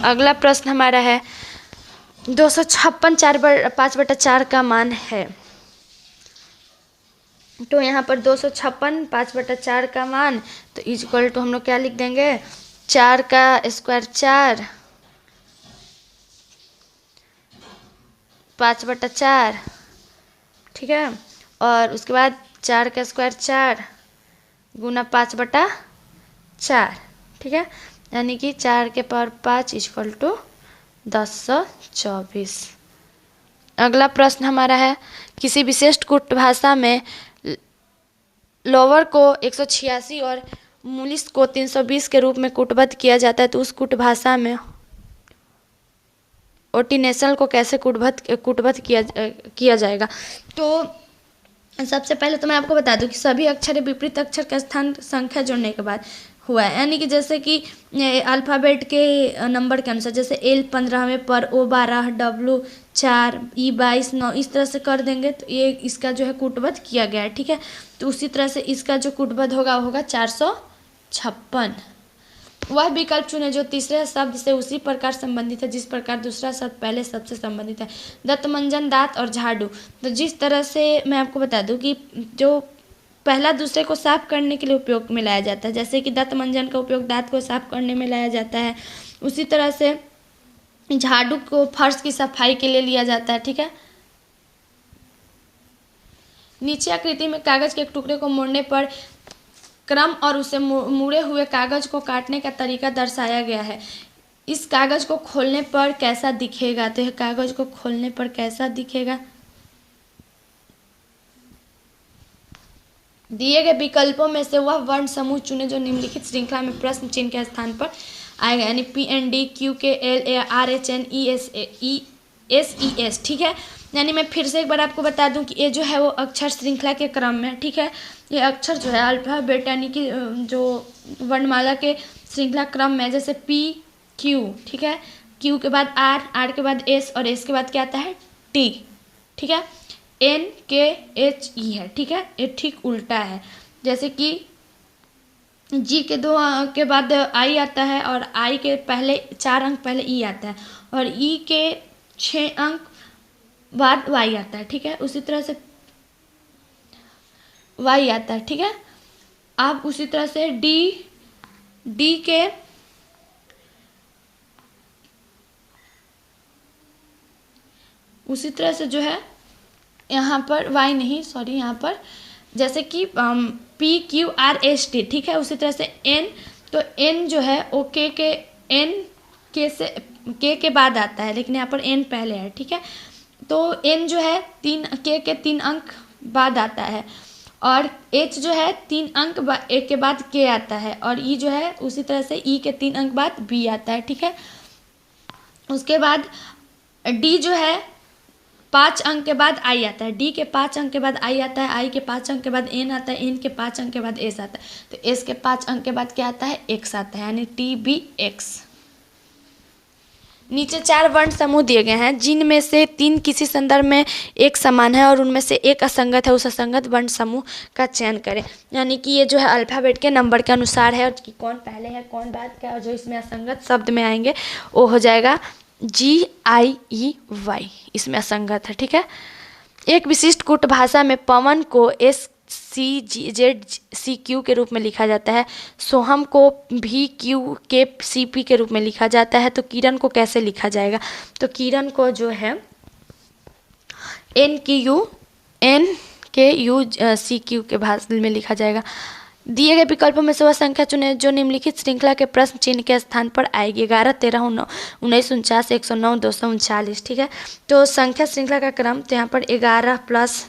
Speaker 1: अगला प्रश्न हमारा है 256 5/4 का मान है। तो यहाँ पर 256 5/4 का मान, तो इजक्वल टू हम लोग क्या लिख देंगे, 4 का स्क्वायर 4 5/4, ठीक है। और उसके बाद 4 का स्क्वायर 4 गुना 5/4, ठीक है। यानी कि 4 के पावर 5 इजक्वल टू 1024। अगला प्रश्न हमारा है किसी विशिष्ट कूट भाषा में लोअर को 186 और मूलिश को 320 के रूप में कूटबद्ध किया जाता है, तो उस कूट भाषा में ऑर्डिनेशनल को कैसे कूटबद्ध किया जाएगा। तो सबसे पहले तो मैं आपको बता दूं कि सभी अक्षर विपरीत अक्षर का स्थान संख्या जोड़ने के बाद हुआ है। यानी कि जैसे कि अल्फ़ाबेट के नंबर के अनुसार, जैसे L 15वें पर, O 12, W 4, E 22, 9, इस तरह से कर देंगे तो ये इसका जो है कूटबद्ध किया गया है, ठीक है। तो उसी तरह से इसका जो कूटबद्ध होगा वो होगा 456। वह विकल्प चुने जो तीसरे शब्द से उसी प्रकार संबंधित है जिस प्रकार दूसरा शब्द पहले शब्द से संबंधित है। दंतमंजन, दांत और झाड़ू। तो जिस तरह से मैं आपको बता दूं कि जो पहला दूसरे को साफ करने के लिए उपयोग में लाया जाता है, जैसे कि दंतमंजन का उपयोग दांत को साफ करने में लाया जाता है, उसी तरह से झाड़ू को फर्श की सफाई के लिए लिया जाता है, ठीक है। नीचे आकृति में कागज के एक टुकड़े को मोड़ने पर क्रम और उसे मुड़े हुए कागज को काटने का तरीका दर्शाया गया है। इस कागज को खोलने पर कैसा दिखेगा, तो यह कागज को खोलने पर कैसा दिखेगा। दिए गए विकल्पों में से वह वर्ण समूह चुने जो निम्नलिखित श्रृंखला में प्रश्न चिन्ह के स्थान पर आएगा, यानी PND QKL RHN ESES, ठीक है। यानी मैं फिर से एक बार आपको बता दूं कि ये जो है वो अक्षर श्रृंखला के क्रम में, ठीक है। ये अक्षर जो है अल्फ़ाबेट यानी कि जो वर्णमाला के श्रृंखला क्रम में, जैसे P Q, ठीक है। Q के बाद R, R के बाद S और S के बाद क्या आता है T, ठीक है। N K H E है, ठीक है। ये ठीक उल्टा है, जैसे कि G के 2 अंक के बाद I आता है और I के पहले 4 अंक पहले E आता है और E के 6 अंक बाद Y आता है, ठीक है। उसी तरह से Y आता है, ठीक है। अब उसी तरह से D के उसी तरह से जो है यहाँ पर Y नहीं, सॉरी, यहाँ पर जैसे कि P Q R S T, ठीक है। उसी तरह से N, तो N जो है वो K के N K के बाद आता है, लेकिन यहाँ पर N पहले है, ठीक है। तो N जो है K के 3 अंक बाद आता है और H जो है 3 अंक एक के बाद K आता है और E जो है उसी तरह से E के 3 अंक बाद B आता है, ठीक है। उसके बाद D जो है 5 अंक के बाद I आता है, D के 5 अंक के बाद I आता है, I के 5 अंक के बाद N आता है, N के 5 अंक के बाद S आता है, तो S के 5 अंक के बाद क्या आता है X आता है, यानी TBX। नीचे 4 वर्ण समूह दिए गए हैं जिनमें से 3 किसी संदर्भ में एक समान है और उनमें से एक असंगत है, उस असंगत वर्ण समूह का चयन करें। यानी कि ये जो है अल्फ़ाबेट के नंबर के अनुसार है कि कौन पहले है कौन बाद का, और जो इसमें असंगत शब्द में आएंगे वो हो जाएगा GIEY, इसमें असंगत है, ठीक है। एक विशिष्ट कूट भाषा में पवन को SCZCQ के रूप में लिखा जाता है, सोहम को VQKCP के रूप में लिखा जाता है, तो किरण को कैसे लिखा जाएगा, तो किरण को जो है NKUCQ के भाषा में लिखा जाएगा। दिए गए विकल्पों में से वह संख्या चुने जो निम्नलिखित श्रृंखला के प्रश्न चिन्ह के स्थान पर आएगी, 11 13 19 49 109 239, ठीक है। तो संख्या श्रृंखला का क्रम, तो यहाँ पर 11 प्लस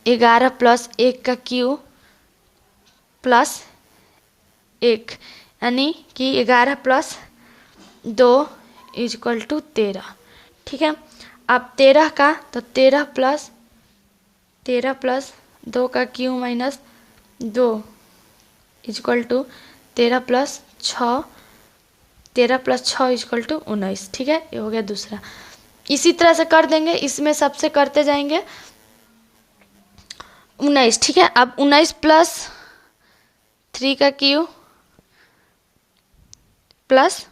Speaker 1: 1 का Q प्लस 1 यानी कि 11 प्लस 2 इजक्वल टू 13। ठीक है, अब 13 का तो 13 प्लस 2 का cube minus 2 is equal to 13 plus 6 is equal to 19। ठीक है, ये हो गया दूसरा। इसी तरह से कर देंगे, इसमें सबसे करते जाएंगे 19। ठीक है, अब 19 प्लस 3 का क्यू प्लस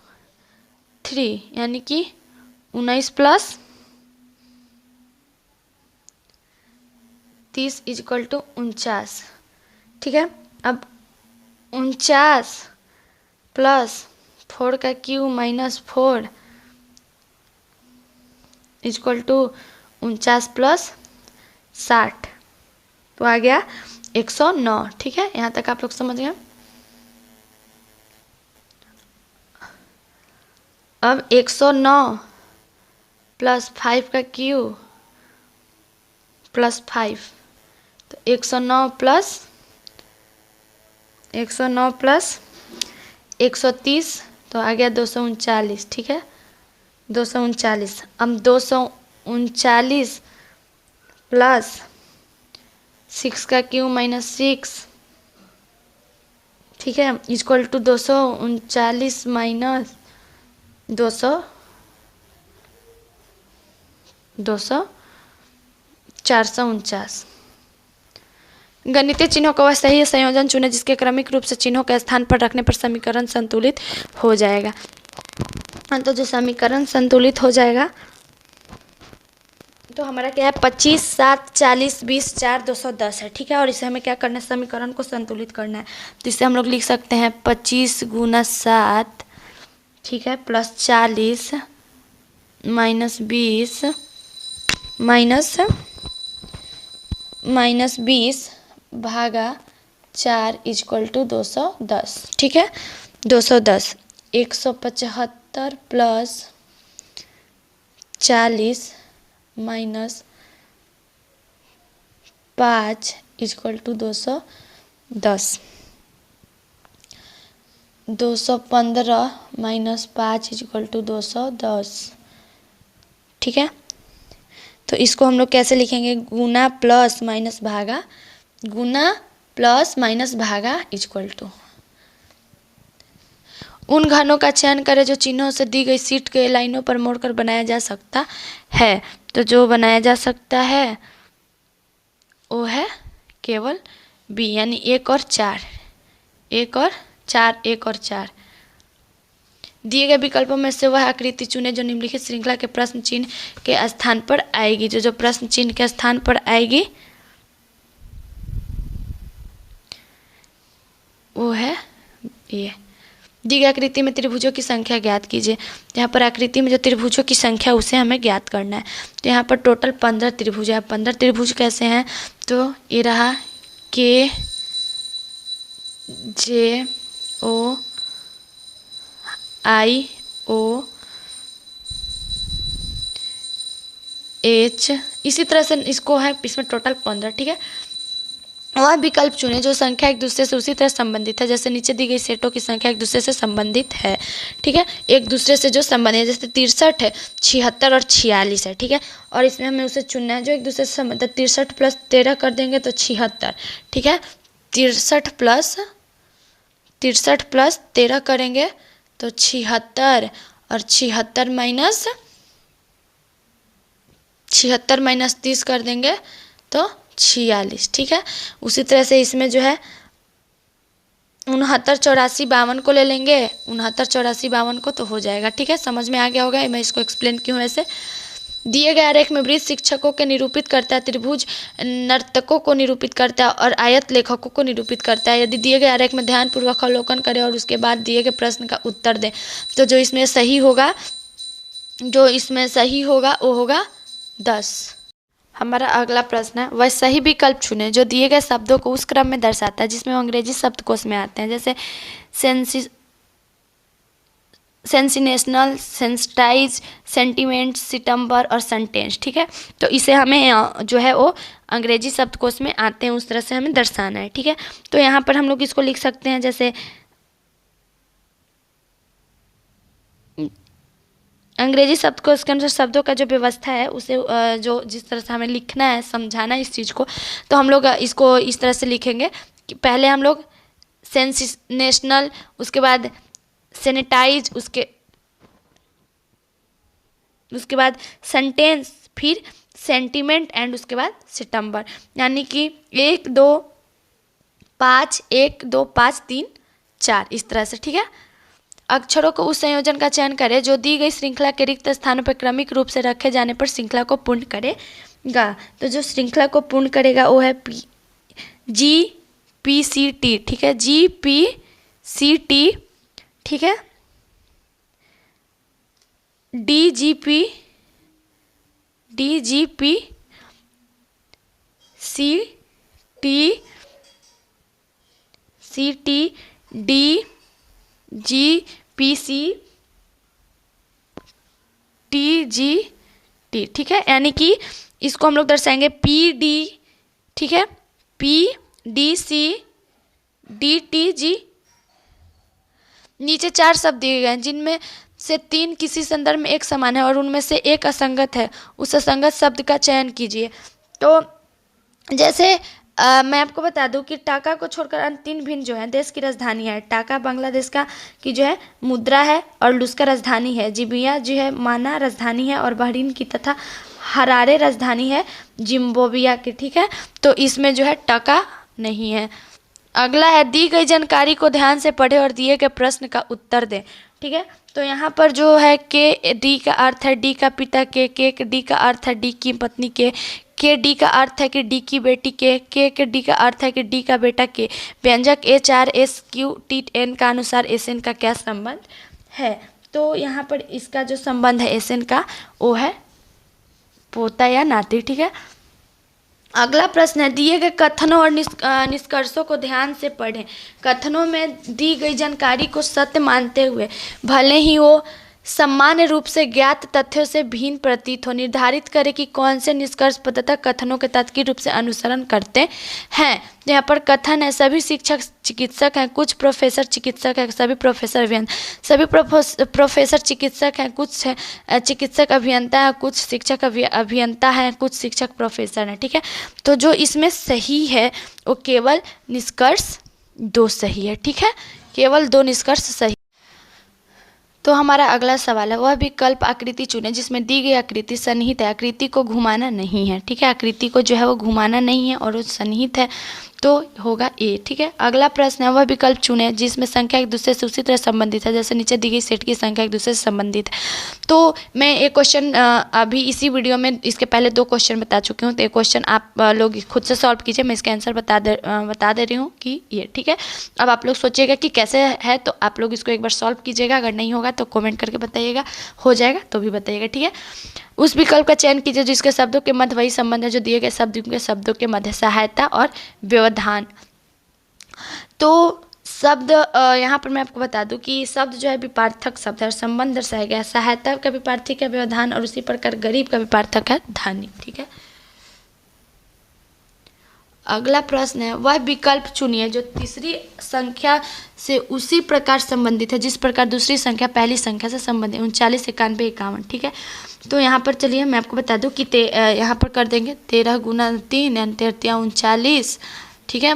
Speaker 1: 3 यानी कि 19 प्लस 30 इजक्वल टू 49। ठीक है, अब 49 प्लस 4 का cube minus 4 is equal to 49 plus 60, तो आ गया 109। ठीक है, यहाँ तक आप लोग समझ गए। अब 109 प्लस 5 का क्यू प्लस 5, तो 109 प्लस 130, तो आ गया 239। ठीक है, 239। अब 239 प्लस 6 का क्यू माइनस 6, ठीक है, इक्वल टू 239 माइनस 449। गणितीय चिन्हों का वह सही संयोजन चुनें जिसके क्रमिक रूप से चिन्हों के स्थान पर रखने पर समीकरण संतुलित हो जाएगा। तो जो समीकरण संतुलित हो जाएगा तो हमारा क्या है 25, 7, 40, 20, 4, 210 है। ठीक है, और इसे हमें क्या करना है, समीकरण को संतुलित करना है। तो इसे हम लोग लिख सकते हैं 25 गुना 7, ठीक है, प्लस 40 माइनस 20 माइनस 20 भागा 4 इजक्वल टू 210। ठीक है, 210 175 plus 40 minus 5 is equal to 210। 215 minus 5 is equal to 210। ठीक है, तो इसको हम लोग कैसे लिखेंगे, गुना प्लस माइनस भागा, गुना प्लस माइनस भागा इजक्वल टू। उन घनों का चयन करें जो चिन्हों से दी गई शीट के लाइनों पर मोड़कर बनाया जा सकता है। तो जो बनाया जा सकता है वो है केवल बी, यानी 1 और 4, 1 और 4, 1 और 4। दिए गए विकल्पों में से वह आकृति चुने जो निम्नलिखित श्रृंखला के प्रश्न चिन्ह के स्थान पर आएगी। जो प्रश्न चिन्ह के स्थान पर आएगी वो है ये। दी गई आकृति में त्रिभुजों की संख्या ज्ञात कीजिए। यहाँ पर आकृति में जो त्रिभुजों की संख्या उसे हमें ज्ञात करना है। तो यहाँ पर टोटल 15 त्रिभुज है। 15 त्रिभुज कैसे हैं, तो ये रहा के जे ओ आई ओ एच, इसी तरह से इसको है, इसमें टोटल 15। ठीक है, वह विकल्प चुने जो संख्या एक दूसरे से उसी तरह संबंधित है जैसे नीचे दी गई सेटों की संख्या एक दूसरे से संबंधित है। ठीक है, एक दूसरे से जो संबंधित है, जैसे 63 है, 76 और 46 है। ठीक है, और इसमें हमें उसे चुनना है जो एक दूसरे से संबंधित। 63 प्लस 13 कर देंगे तो 76। ठीक है, 63 प्लस 13 करेंगे तो 76, और 76 माइनस 30 कर देंगे तो 46। ठीक है, उसी तरह से इसमें जो है 69, 84, 52 को ले लेंगे, 69, 84, 52 को तो हो जाएगा। ठीक है, समझ में आ गया होगा, मैं इसको एक्सप्लेन क्यों ऐसे। दिए गए आरेख में वृत्त शिक्षकों के निरूपित करता है, त्रिभुज नर्तकों को निरूपित करता है और आयत लेखकों को निरूपित करता है। यदि दिए गए आरेख में ध्यानपूर्वक अवलोकन करें और उसके बाद दिए गए प्रश्न का उत्तर दें तो जो इसमें सही होगा वो होगा 10। हमारा अगला प्रश्न है, वह सही विकल्प चुनें जो दिए गए शब्दों को उस क्रम में दर्शाता है जिसमें अंग्रेजी शब्दकोश में आते हैं, जैसे सेंसिनेशनल, सेंसिटाइज, सेंटिमेंट, सितंबर और सेंटेंस। ठीक है, तो इसे हमें जो है वो अंग्रेजी शब्दकोश में आते हैं, उस तरह से हमें दर्शाना है। ठीक है, तो यहाँ पर हम लोग इसको लिख सकते हैं जैसे अंग्रेजी शब्द को इसके अनुसार शब्दों का जो व्यवस्था है उसे जो जिस तरह से हमें लिखना है, समझाना है इस चीज़ को, तो हम लोग इसको इस तरह से लिखेंगे कि पहले हम लोग सेंसेशनल, उसके बाद सैनिटाइज, उसके बाद सेंटेंस, फिर सेंटीमेंट एंड उसके बाद सितंबर, यानी कि 1 2 5 1 2 5 3 4 इस तरह से। ठीक है, अक्षरों को उस संयोजन का चयन करें जो दी गई श्रृंखला के रिक्त स्थानों पर क्रमिक रूप से रखे जाने पर श्रृंखला को पूर्ण करेगा। तो जो श्रृंखला को पूर्ण करेगा वो है GPCT। ठीक है, GPCT। ठीक है, DGP, CT, DGPC, TGT। ठीक है, यानी कि इसको हम लोग दर्शाएंगे PD। ठीक है, PDC, DTG। नीचे 4 शब्द दिए गए हैं जिनमें से 3 किसी संदर्भ में एक समान है और उनमें से एक असंगत है। उस असंगत शब्द का चयन कीजिए। तो जैसे मैं आपको बता दूं कि ढाका को छोड़कर अन्य 3 भिन्न जो है देश की राजधानी है। ढाका बांग्लादेश का की जो है मुद्रा है और लुस्का राजधानी है। जिबिया जो है माना राजधानी है और बहरीन की तथा हरारे राजधानी है जिम्बाब्वे की। ठीक है, तो इसमें जो है ढाका नहीं है। अगला है दी गई जानकारी को ध्यान से पढ़ें और दिए गए प्रश्न का उत्तर दें। ठीक है, तो यहाँ पर जो है के डी का अर्थ है डी का पिता के डी का अर्थ है डी की पत्नी के डी का अर्थ है कि डी की बेटी के डी का अर्थ है कि डी का बेटा के। व्यंजक HRSQTN का अनुसार SN का क्या संबंध है? तो यहाँ पर इसका जो संबंध है SN का वो है पोता या नाती। ठीक है, अगला प्रश्न है दिए गए कथनों और निष्कर्षों को ध्यान से पढ़ें। कथनों में दी गई जानकारी को सत्य मानते हुए भले ही वो सामान्य रूप से ज्ञात तथ्यों से भिन्न प्रतीत हो, निर्धारित करें कि कौन से निष्कर्ष पद्धतः कथनों के तात्विक रूप से अनुसरण करते हैं। यहाँ पर कथन है सभी शिक्षक चिकित्सक हैं, कुछ प्रोफेसर चिकित्सक हैं, सभी प्रोफेसर अभियंता, सभी प्रोफेसर चिकित्सक हैं, कुछ चिकित्सक अभियंता हैं, कुछ शिक्षक अभियंता हैं, कुछ शिक्षक प्रोफेसर हैं। ठीक है, तो जो इसमें सही है वो केवल निष्कर्ष 2 सही है। ठीक है, केवल 2 निष्कर्ष सही। तो हमारा अगला सवाल है वह विकल्प आकृति चुने जिसमें दी गई आकृति सन्निहित है, आकृति को घुमाना नहीं है। ठीक है, आकृति को जो है वो घुमाना नहीं है और वो सन्निहित है, तो होगा A। ठीक है, अगला प्रश्न है वह विकल्प चुने जिसमें संख्या एक दूसरे से उसी तरह संबंधित है जैसे नीचे दी गई सेट की संख्या एक दूसरे से संबंधित है। तो मैं एक क्वेश्चन अभी इसी वीडियो में इसके पहले 2 क्वेश्चन बता चुकी हूँ, तो एक क्वेश्चन आप लोग खुद से सॉल्व कीजिए, मैं इसका आंसर बता दे रही हूँ कि ये। ठीक है, अब आप लोग सोचिएगा कि कैसे है, तो आप लोग इसको एक बार सॉल्व कीजिएगा, अगर नहीं होगा तो कमेंट करके बताइएगा, हो जाएगा तो भी बताइएगा। ठीक है, उस विकल्प का चयन कीजिए जिसके शब्दों के मध्य वही संबंध है जो दिए गए शब्दों के मध्य, सहायता और व्यवधान। तो शब्द यहाँ पर मैं आपको बता दूं कि शब्द जो है विपार्थक शब्द है और संबंध दर्शाया गया है। सहायता का विपार्थक है व्यवधान और उसी प्रकार गरीब का विपार्थक है धानी। ठीक है, अगला प्रश्न है वह विकल्प चुनिए जो तीसरी संख्या से उसी प्रकार संबंधित है जिस प्रकार दूसरी संख्या पहली संख्या से संबंधित 39 91 51। ठीक है, तो यहाँ पर चलिए मैं आपको बता दूं कि यहाँ पर कर देंगे 13 गुना 3 यानी 13 39। ठीक है,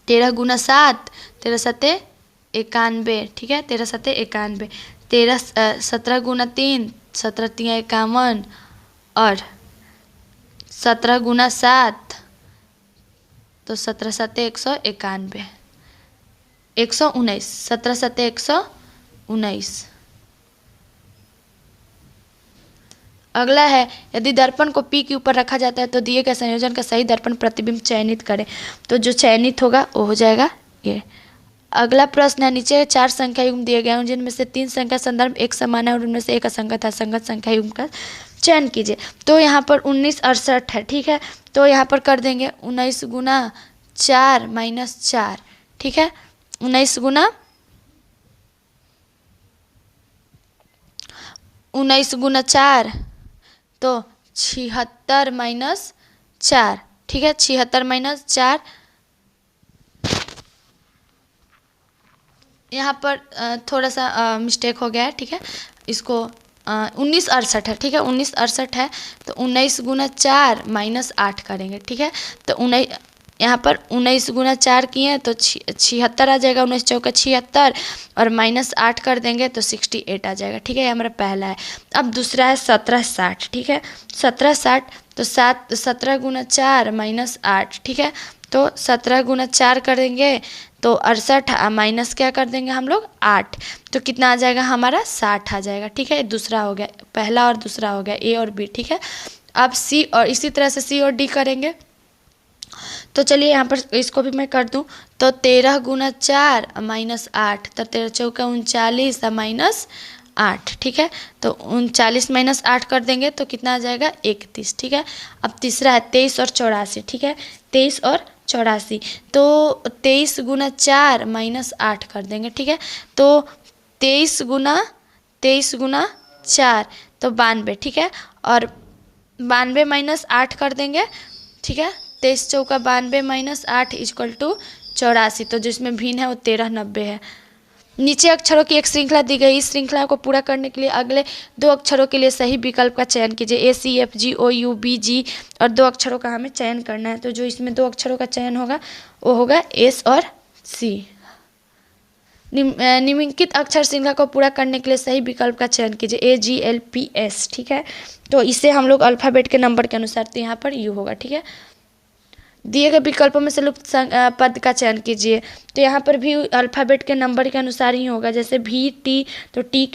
Speaker 1: 13 गुना 7 13 7 91। ठीक है, 13 7 91। 17 गुना 3 17 3 51 और 17 गुना 7 तो 17 7 191 119 17 7 119। अगला है यदि दर्पण को P के ऊपर रखा जाता है तो दिए गए संयोजन का सही दर्पण प्रतिबिंब चयनित करें। तो जो चयनित होगा वो हो जाएगा ये। अगला प्रश्न है नीचे 4 संख्या युग्म दिए गए हैं जिनमें से 3 संख्या संदर्भ एक समान है और उनमें से एक असंगत है, असंगत संख्या युग्म का चयन कीजिए। तो यहाँ पर 19 68 है। ठीक है, तो यहाँ पर कर देंगे 19 गुना 4 माइनस 4। ठीक है, 19 गुना 4 तो 76 माइनस 4। ठीक है, 76 माइनस 4। यहाँ पर थोड़ा सा मिस्टेक हो गया है। ठीक है, इसको 1968 है, ठीक है, 1968 है। तो 19 गुना 4 माइनस 8 करेंगे, ठीक है। तो 19 यहाँ पर 19 गुना 4 किए हैं तो 76 आ जाएगा, 19 चौका 76 और माइनस 8 कर देंगे तो 68 आ जाएगा, ठीक है। ये हमारा पहला है। अब दूसरा है 1760, ठीक है। 1760 तो 17 गुना 4 माइनस 8, ठीक है। तो 17 गुना 4 करेंगे तो 68 माइनस क्या कर देंगे हम लोग 8, तो कितना आ जाएगा हमारा 60 आ जाएगा, ठीक है। दूसरा हो गया, पहला और दूसरा हो गया, ए और बी, ठीक है। अब सी और इसी तरह से सी और डी करेंगे। तो चलिए यहाँ पर इसको भी मैं कर दूँ। तो 13 गुना 4 माइनस 8, तो 13 चौका 39 माइनस 8, ठीक है। तो 39 माइनस 8 कर देंगे तो कितना आ जाएगा 31, ठीक है। अब तीसरा है 23 और 84, ठीक है। 23 और 84 तो 23 गुना 4 माइनस 8 कर देंगे, ठीक है। तो 23 गुना 4 तो 92, ठीक है। और 92 माइनस 8 कर देंगे, ठीक है। 23 चौका 92 माइनस 8 इक्वल टू 84, तो जिसमें भिन्न है वो 1390 है। नीचे अक्षरों की एक श्रृंखला दी गई। इस श्रृंखला को पूरा करने के लिए अगले 2 अक्षरों के लिए सही विकल्प का चयन कीजिए। ACFGOUBG और 2 अक्षरों का हमें चयन करना है। तो जो इसमें 2 अक्षरों का चयन होगा वो होगा एस और सी। निम्नलिखित अक्षर श्रृंखला को पूरा करने के लिए सही विकल्प का चयन कीजिए। AGLPS, ठीक है। तो इसे हम लोग अल्फ़ाबेट के नंबर के अनुसार, तो यहाँ पर यू होगा, ठीक है। दिए गए विकल्पों में से लुप्त पद का चयन कीजिए। तो यहाँ पर भी अल्फ़ाबेट के नंबर के अनुसार ही होगा। जैसे भी टी, तो टी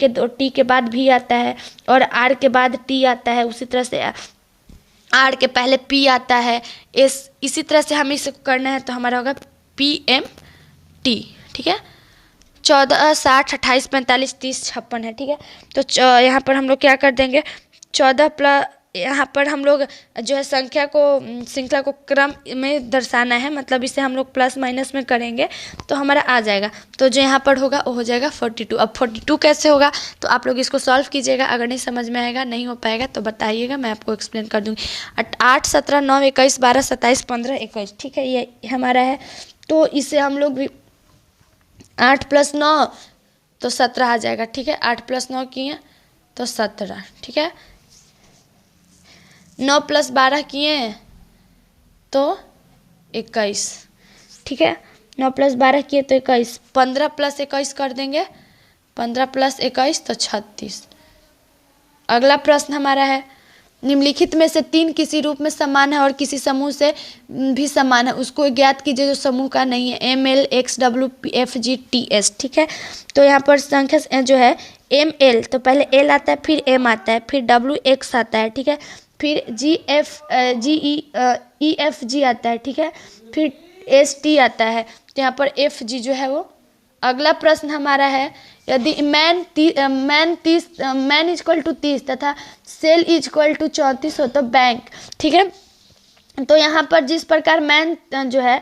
Speaker 1: के बाद भी आता है और आर के बाद टी आता है। उसी तरह से आर के पहले पी आता है। इसी तरह से हमें इसे करना है तो हमारा होगा PMT, ठीक है। 14, 60, 28, 45, 30, 56 है, ठीक है। तो यहाँ पर हम लोग क्या कर देंगे 14 प्लस, यहाँ पर हम लोग जो है संख्या को श्रृंखला को क्रम में दर्शाना है, मतलब इसे हम लोग प्लस माइनस में करेंगे तो हमारा आ जाएगा। तो जो यहाँ पर होगा वो हो जाएगा 42। अब 42 कैसे होगा तो आप लोग इसको सॉल्व कीजिएगा। अगर नहीं समझ में आएगा, नहीं हो पाएगा तो बताइएगा, मैं आपको एक्सप्लेन कर दूँगी। 8, 17, 9, 21, 12, 27, 15, 21, ठीक है, ये हमारा है। तो इसे हम लोग भी 8 + 9 तो 17 आ जाएगा, ठीक है। 8 + 9 किए तो 17, ठीक है। 9 + 12 किए तो 21, ठीक है। 9 + 12 किए तो 21। 15 + 21 कर देंगे, 15 + 21 तो 36। अगला प्रश्न हमारा है निम्नलिखित में से 3 किसी रूप में समान है और किसी समूह से भी समान है, उसको ज्ञात कीजिए जो समूह का नहीं है। ML XW FG TS, ठीक है। तो यहाँ पर संख्या जो है ML, तो पहले L आता है, फिर M आता है, फिर WX आता है, ठीक है। फिर EFG आता है, ठीक है। फिर ST आता है। तो यहाँ पर FG जो है वो। अगला प्रश्न हमारा है यदि मैन इक्वल टू 30 तथा सेल इक्वल टू 34 हो तो बैंक, ठीक है। तो यहाँ पर जिस प्रकार मैन जो है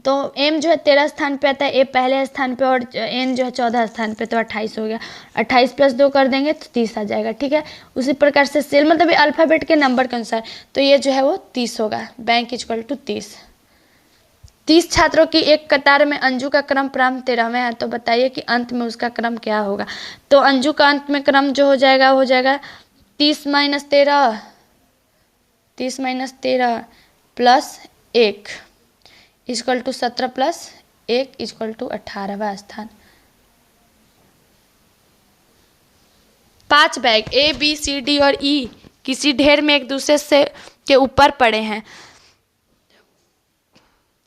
Speaker 1: तो एम जो है 13 स्थान पे आता है, ए पहले स्थान पे और एन जो है 14 स्थान पे, तो 28 हो गया। 28 + 2 कर देंगे तो 30 आ जाएगा, ठीक है। उसी प्रकार से सेल मतलब अल्फ़ाबेट के नंबर के अनुसार, तो ये जो है वो 30 होगा। Bank equal to 30। 30 छात्रों की एक कतार में अंजू का क्रम प्रारंभ 13वें है, तो बताइए कि अंत में उसका क्रम क्या होगा। तो अंजू का अंत में क्रम जो हो जाएगा 30 - 13 + 1 इक्वल टू 17 + 1 इक्वल टू 18वां स्थान। 5 बैग ABCD और E किसी ढेर में एक दूसरे से के ऊपर पड़े हैं।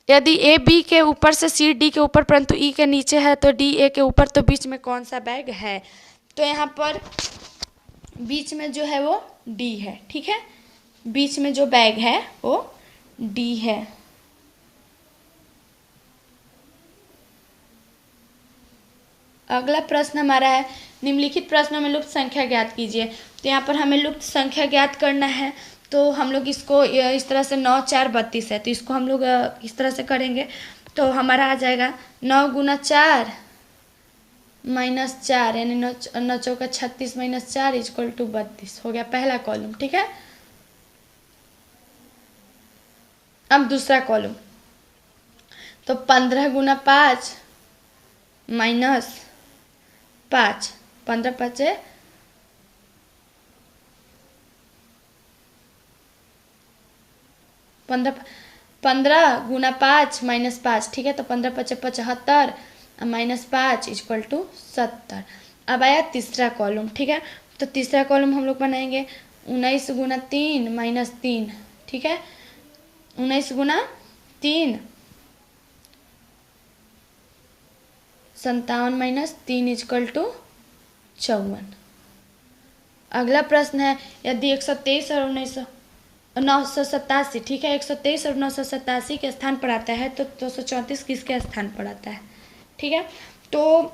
Speaker 1: यदि A B के ऊपर से C D के ऊपर परंतु E के नीचे है तो D A के ऊपर, तो बीच में कौन सा बैग है। तो यहाँ पर बीच में जो है वो D है, ठीक है। बीच में जो बैग है वो D है। अगला प्रश्न हमारा है निम्नलिखित प्रश्नों में लुप्त संख्या ज्ञात कीजिए। तो यहाँ पर हमें लुप्त संख्या ज्ञात करना है, तो हम लोग इसको इस तरह से 9 4 32 है, तो इसको हम लोग इस तरह से करेंगे तो हमारा आ जाएगा 9 गुना 4 माइनस 4 यानी 9 चौका 36 माइनस 4 इक्वल टू 32 हो गया पहला कॉलम, ठीक है। अब दूसरा कॉलम, तो 15 गुना 5 माइनस 5, 15 × 5 = 15 15 गुना 5 माइनस 5, ठीक है। तो 15 × 5 = 75 माइनस 5 = 70। अब आया तीसरा कॉलम, ठीक है। तो तीसरा कॉलम हम लोग बनाएंगे 19 गुना 3 माइनस 3, ठीक है। 19 गुना 3 57 माइनस 3 = 54। अगला प्रश्न है, यदि 123 और 987, ठीक है, 123 और 987 के स्थान पर आता है तो 234 किसके स्थान पर आता है, ठीक है। तो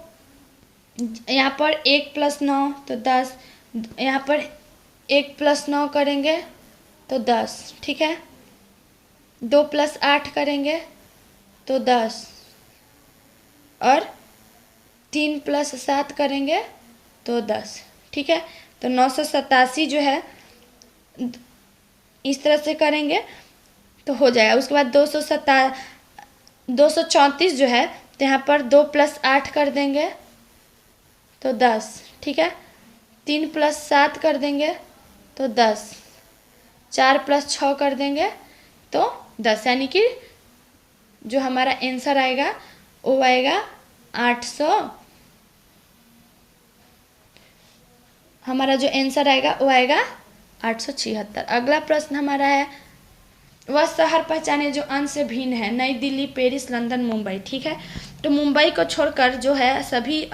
Speaker 1: यहाँ पर 1 + 9 तो 10, यहाँ पर 1 + 9 करेंगे तो 10, ठीक है। 2 + 8 करेंगे तो 10 और 3 + 7 करेंगे तो 10, ठीक है। तो 987 जो है इस तरह से करेंगे तो हो जाएगा। उसके बाद 234 जो है तो यहाँ पर 2 + 8 कर देंगे तो 10, ठीक है। 3 + 7 कर देंगे तो 10, 4 + 6 कर देंगे तो 10, यानी कि जो हमारा आंसर आएगा वो आएगा 800। हमारा जो आंसर आएगा वो आएगा 876। अगला प्रश्न हमारा है, वह शहर पहचाने जो अन्य से भिन्न है। नई दिल्ली, पेरिस, लंदन, मुंबई, ठीक है। तो मुंबई को छोड़कर जो है सभी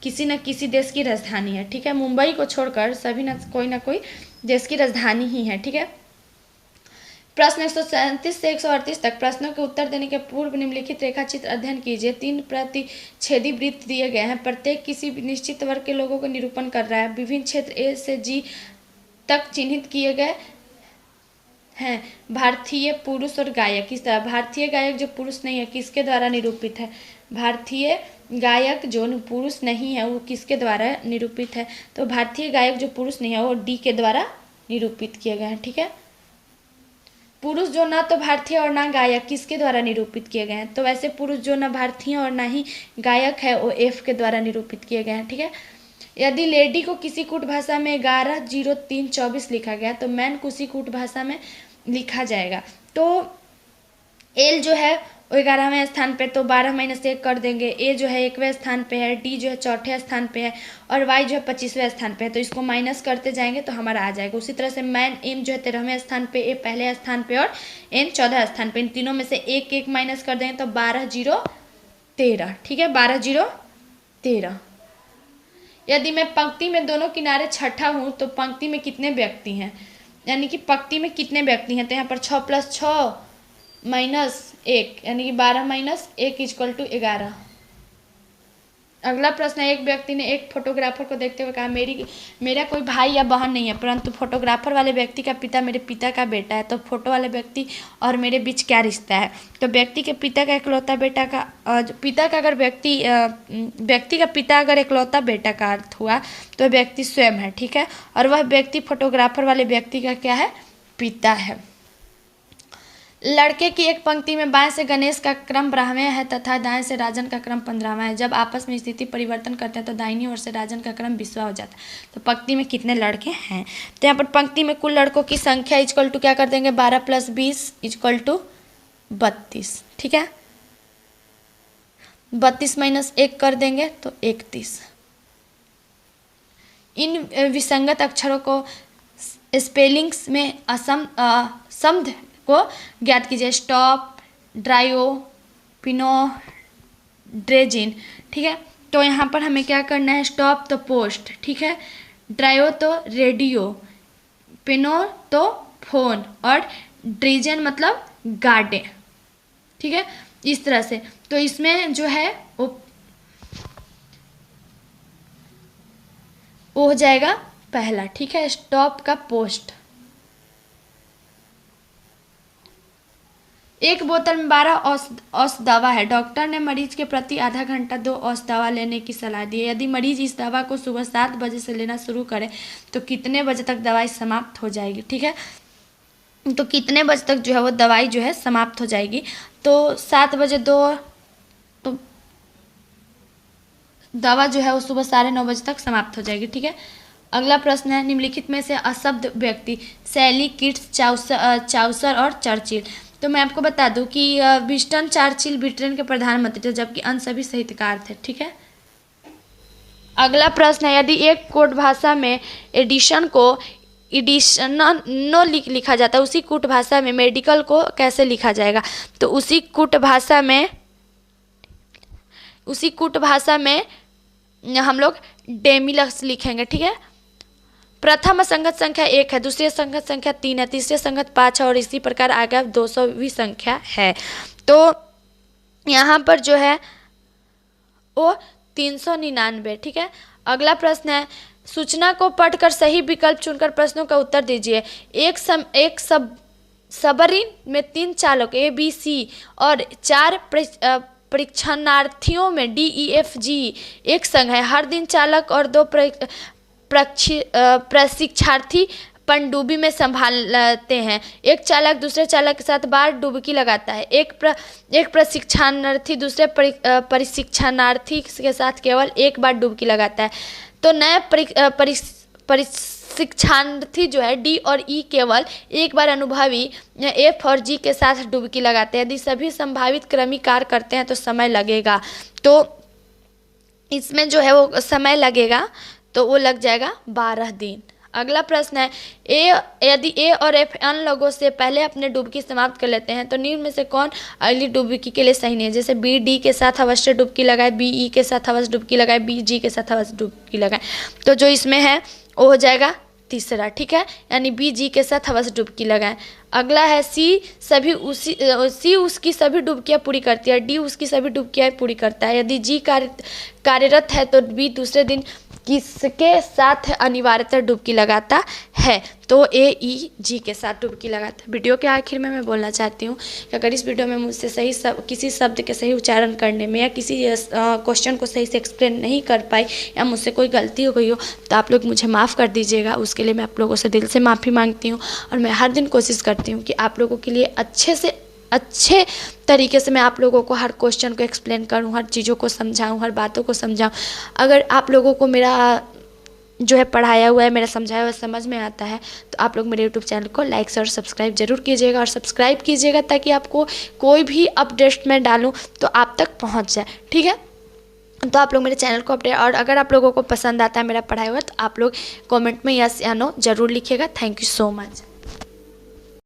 Speaker 1: किसी न किसी देश की राजधानी है, ठीक है। मुंबई को छोड़कर सभी ना कोई देश की राजधानी ही है, ठीक है। प्रश्न 137 से 138 तक प्रश्नों के उत्तर देने के पूर्व निम्नलिखित रेखाचित्र अध्ययन कीजिए। 3 प्रतिच्छेदी वृत्त दिए गए हैं, प्रत्येक किसी निश्चित वर्ग के लोगों को निरूपण कर रहा है। विभिन्न क्षेत्र ए से जी तक चिन्हित किए गए हैं। भारतीय पुरुष और गायक, किस तरह भारतीय गायक जो पुरुष नहीं है किसके द्वारा निरूपित है, भारतीय गायक जो पुरुष नहीं है वो किसके द्वारा निरूपित है, तो भारतीय गायक जो पुरुष नहीं है वो डी के द्वारा निरूपित किए गए हैं, ठीक है। पुरुष जो ना तो भारतीय और ना गायक किसके द्वारा निरूपित किए गए हैं, तो वैसे पुरुष जो ना भारतीय और ना ही गायक है वो एफ के द्वारा निरूपित किए गए हैं, ठीक है। यदि लेडी को किसी कूट भाषा में 110324 लिखा गया तो मैन को उसी कूट भाषा में लिखा जाएगा। तो एल जो है वो 11वें स्थान पे, तो 12 - 1 कर देंगे। ए जो है 1वें स्थान पे है, डी जो है 4ठे स्थान पे है और वाई जो है 25वें स्थान पे है। तो इसको माइनस करते जाएंगे तो हमारा आ जाएगा। उसी तरह से मैन एम जो है 13वें स्थान पे, ए पहले स्थान पे और एन 14 स्थान पे। इन तीनों में से एक एक माइनस कर देंगे तो 12 0 13, ठीक है। 12 0 13। यदि मैं पंक्ति में दोनों किनारे छठा हूँ तो पंक्ति में कितने व्यक्ति हैं, यानी कि पंक्ति में कितने व्यक्ति हैं, तो यहाँ पर 6 + 6 - 1 यानी कि 12 - 1 = 11। अगला प्रश्न है, एक व्यक्ति ने एक फोटोग्राफर को देखते हुए कहा, मेरा कोई भाई या बहन नहीं है, परंतु फोटोग्राफर वाले व्यक्ति का पिता मेरे पिता का बेटा है, तो फोटो वाले व्यक्ति और मेरे बीच क्या रिश्ता है। तो व्यक्ति के पिता का इकलौता बेटा का पिता का अगर व्यक्ति का पिता अगर इकलौता बेटा का अर्थ हुआ तो व्यक्ति स्वयं है, ठीक है। और वह व्यक्ति फोटोग्राफर वाले व्यक्ति का क्या है, पिता है। लड़के की एक पंक्ति में बाएं से गणेश का क्रम 12वां है तथा दाएं से राजन का क्रम 15वां है। जब आपस में स्थिति परिवर्तन करते हैं तो दाहिनी ओर से राजन का क्रम 20वां हो जाता है। तो पंक्ति में कितने लड़के हैं, तो यहाँ पर पंक्ति में कुल लड़कों की संख्या इक्वल टू क्या कर देंगे, 12 + 20 = 32, ठीक है। 32 - 1 कर देंगे तो 31। इन विसंगत अक्षरों को स्पेलिंग्स में समध को ज्ञात कीजिए। स्टॉप, ड्रायो, पिनो, ड्रेजिन, ठीक है। तो यहाँ पर हमें क्या करना है, स्टॉप तो पोस्ट, ठीक है, ड्रायो तो रेडियो, पिनो तो फोन और ड्रेजिन मतलब गार्डन, ठीक है। इस तरह से तो इसमें जो है वो हो जाएगा पहला, ठीक है, स्टॉप का पोस्ट। एक बोतल में 12 औषध दवा है। डॉक्टर ने मरीज के प्रति आधा घंटा 2 औषध दवा लेने की सलाह दी है। यदि मरीज इस दवा को सुबह 7 बजे से लेना शुरू करे तो कितने बजे तक दवाई समाप्त हो जाएगी, ठीक है। तो कितने बजे तक जो है वो दवाई जो है समाप्त हो जाएगी, तो 7 बजे 2, तो दवा जो है वो सुबह 9:30 बजे तक समाप्त हो जाएगी, ठीक है। अगला प्रश्न है, निम्नलिखित में से अशब्द व्यक्ति शैली, किट्स, चाउसर और चर्चिल तो मैं आपको बता दूं कि विंस्टन चर्चिल ब्रिटेन के प्रधानमंत्री थे, जबकि अन्य सभी साहित्यकार थे। ठीक है, अगला प्रश्न है, यदि एक कूट भाषा में एडिशन को एडिशनो लिखा जाता है, उसी कूट भाषा में मेडिकल को कैसे लिखा जाएगा? तो उसी कूट भाषा में हम लोग डेमिलक्स लिखेंगे। ठीक है, प्रथम असंगत संख्या 1 है, दूसरी असंगत संख्या 3 है, तीसरी असंगत 5 है और इसी प्रकार आगे 200वीं संख्या है। तो यहाँ पर जो है वो 399। ठीक है, अगला प्रश्न है, सूचना को पढ़कर सही विकल्प चुनकर प्रश्नों का उत्तर दीजिए। एक सबमरीन में 3 चालक ABC और 4 परीक्षणार्थियों में DEFG एक संग है। हर दिन चालक और 2 प्रशिक्षार्थी पनडुब्बी में संभालते हैं। एक चालक दूसरे चालक के साथ बार डुबकी लगाता है। एक प्रशिक्षणार्थी दूसरे प्रशिक्षणार्थी के साथ केवल एक बार डुबकी लगाता है। तो नए प्रशिक्षणार्थी जो है D और E केवल एक बार अनुभवी F और G के साथ डुबकी लगाते हैं। यदि सभी संभावित क्रमिकार करते हैं तो समय लगेगा। तो इसमें जो है वो समय लगेगा, तो वो लग जाएगा 12 दिन। अगला प्रश्न है, यदि A और F अन्य लोगों से पहले अपने डुबकी समाप्त कर लेते हैं तो निम्न में से कौन अगली डुबकी के लिए सही नहीं है? जैसे B D के साथ अवश्य डुबकी लगाए, B E के साथ अवश्य डुबकी लगाए, B G के साथ अवश्य डुबकी लगाए। तो जो इसमें है वो हो जाएगा तीसरा। ठीक है, यानी B G के साथ अवश्य डुबकी लगाएं। अगला है C उसकी सभी डुबकियां पूरी करती है, D उसकी सभी डुबकियां पूरी करता है। यदि G कार्यरत है तो B दूसरे दिन किसके साथ अनिवार्यतः डुबकी लगाता है? तो A E G के साथ डुबकी लगाता है। वीडियो के आखिर में मैं बोलना चाहती हूँ कि अगर इस वीडियो में मुझसे किसी शब्द के सही उच्चारण करने में या किसी क्वेश्चन को सही से एक्सप्लेन नहीं कर पाई या मुझसे कोई गलती हो गई हो तो आप लोग मुझे माफ़ कर दीजिएगा। उसके लिए मैं आप लोगों से दिल से माफ़ी मांगती हूँ और मैं हर दिन कोशिश करती हूँ कि आप लोगों के लिए अच्छे तरीके से मैं आप लोगों को हर क्वेश्चन को एक्सप्लेन करूं, हर चीज़ों को समझाऊं, हर बातों को समझाऊं। अगर आप लोगों को मेरा जो है पढ़ाया हुआ है, मेरा समझाया हुआ समझ में आता है तो आप लोग मेरे यूट्यूब चैनल को लाइक और सब्सक्राइब जरूर कीजिएगा और सब्सक्राइब कीजिएगा ताकि आपको कोई भी अपडेट मैं डालूँ तो आप तक पहुँच जाए। ठीक है, तो आप लोग मेरे चैनल को अपडेट, और अगर आप लोगों को पसंद आता है मेरा पढ़ाया हुआ तो आप लोग कमेंट में यस या नो जरूर लिखिएगा। Thank you so much.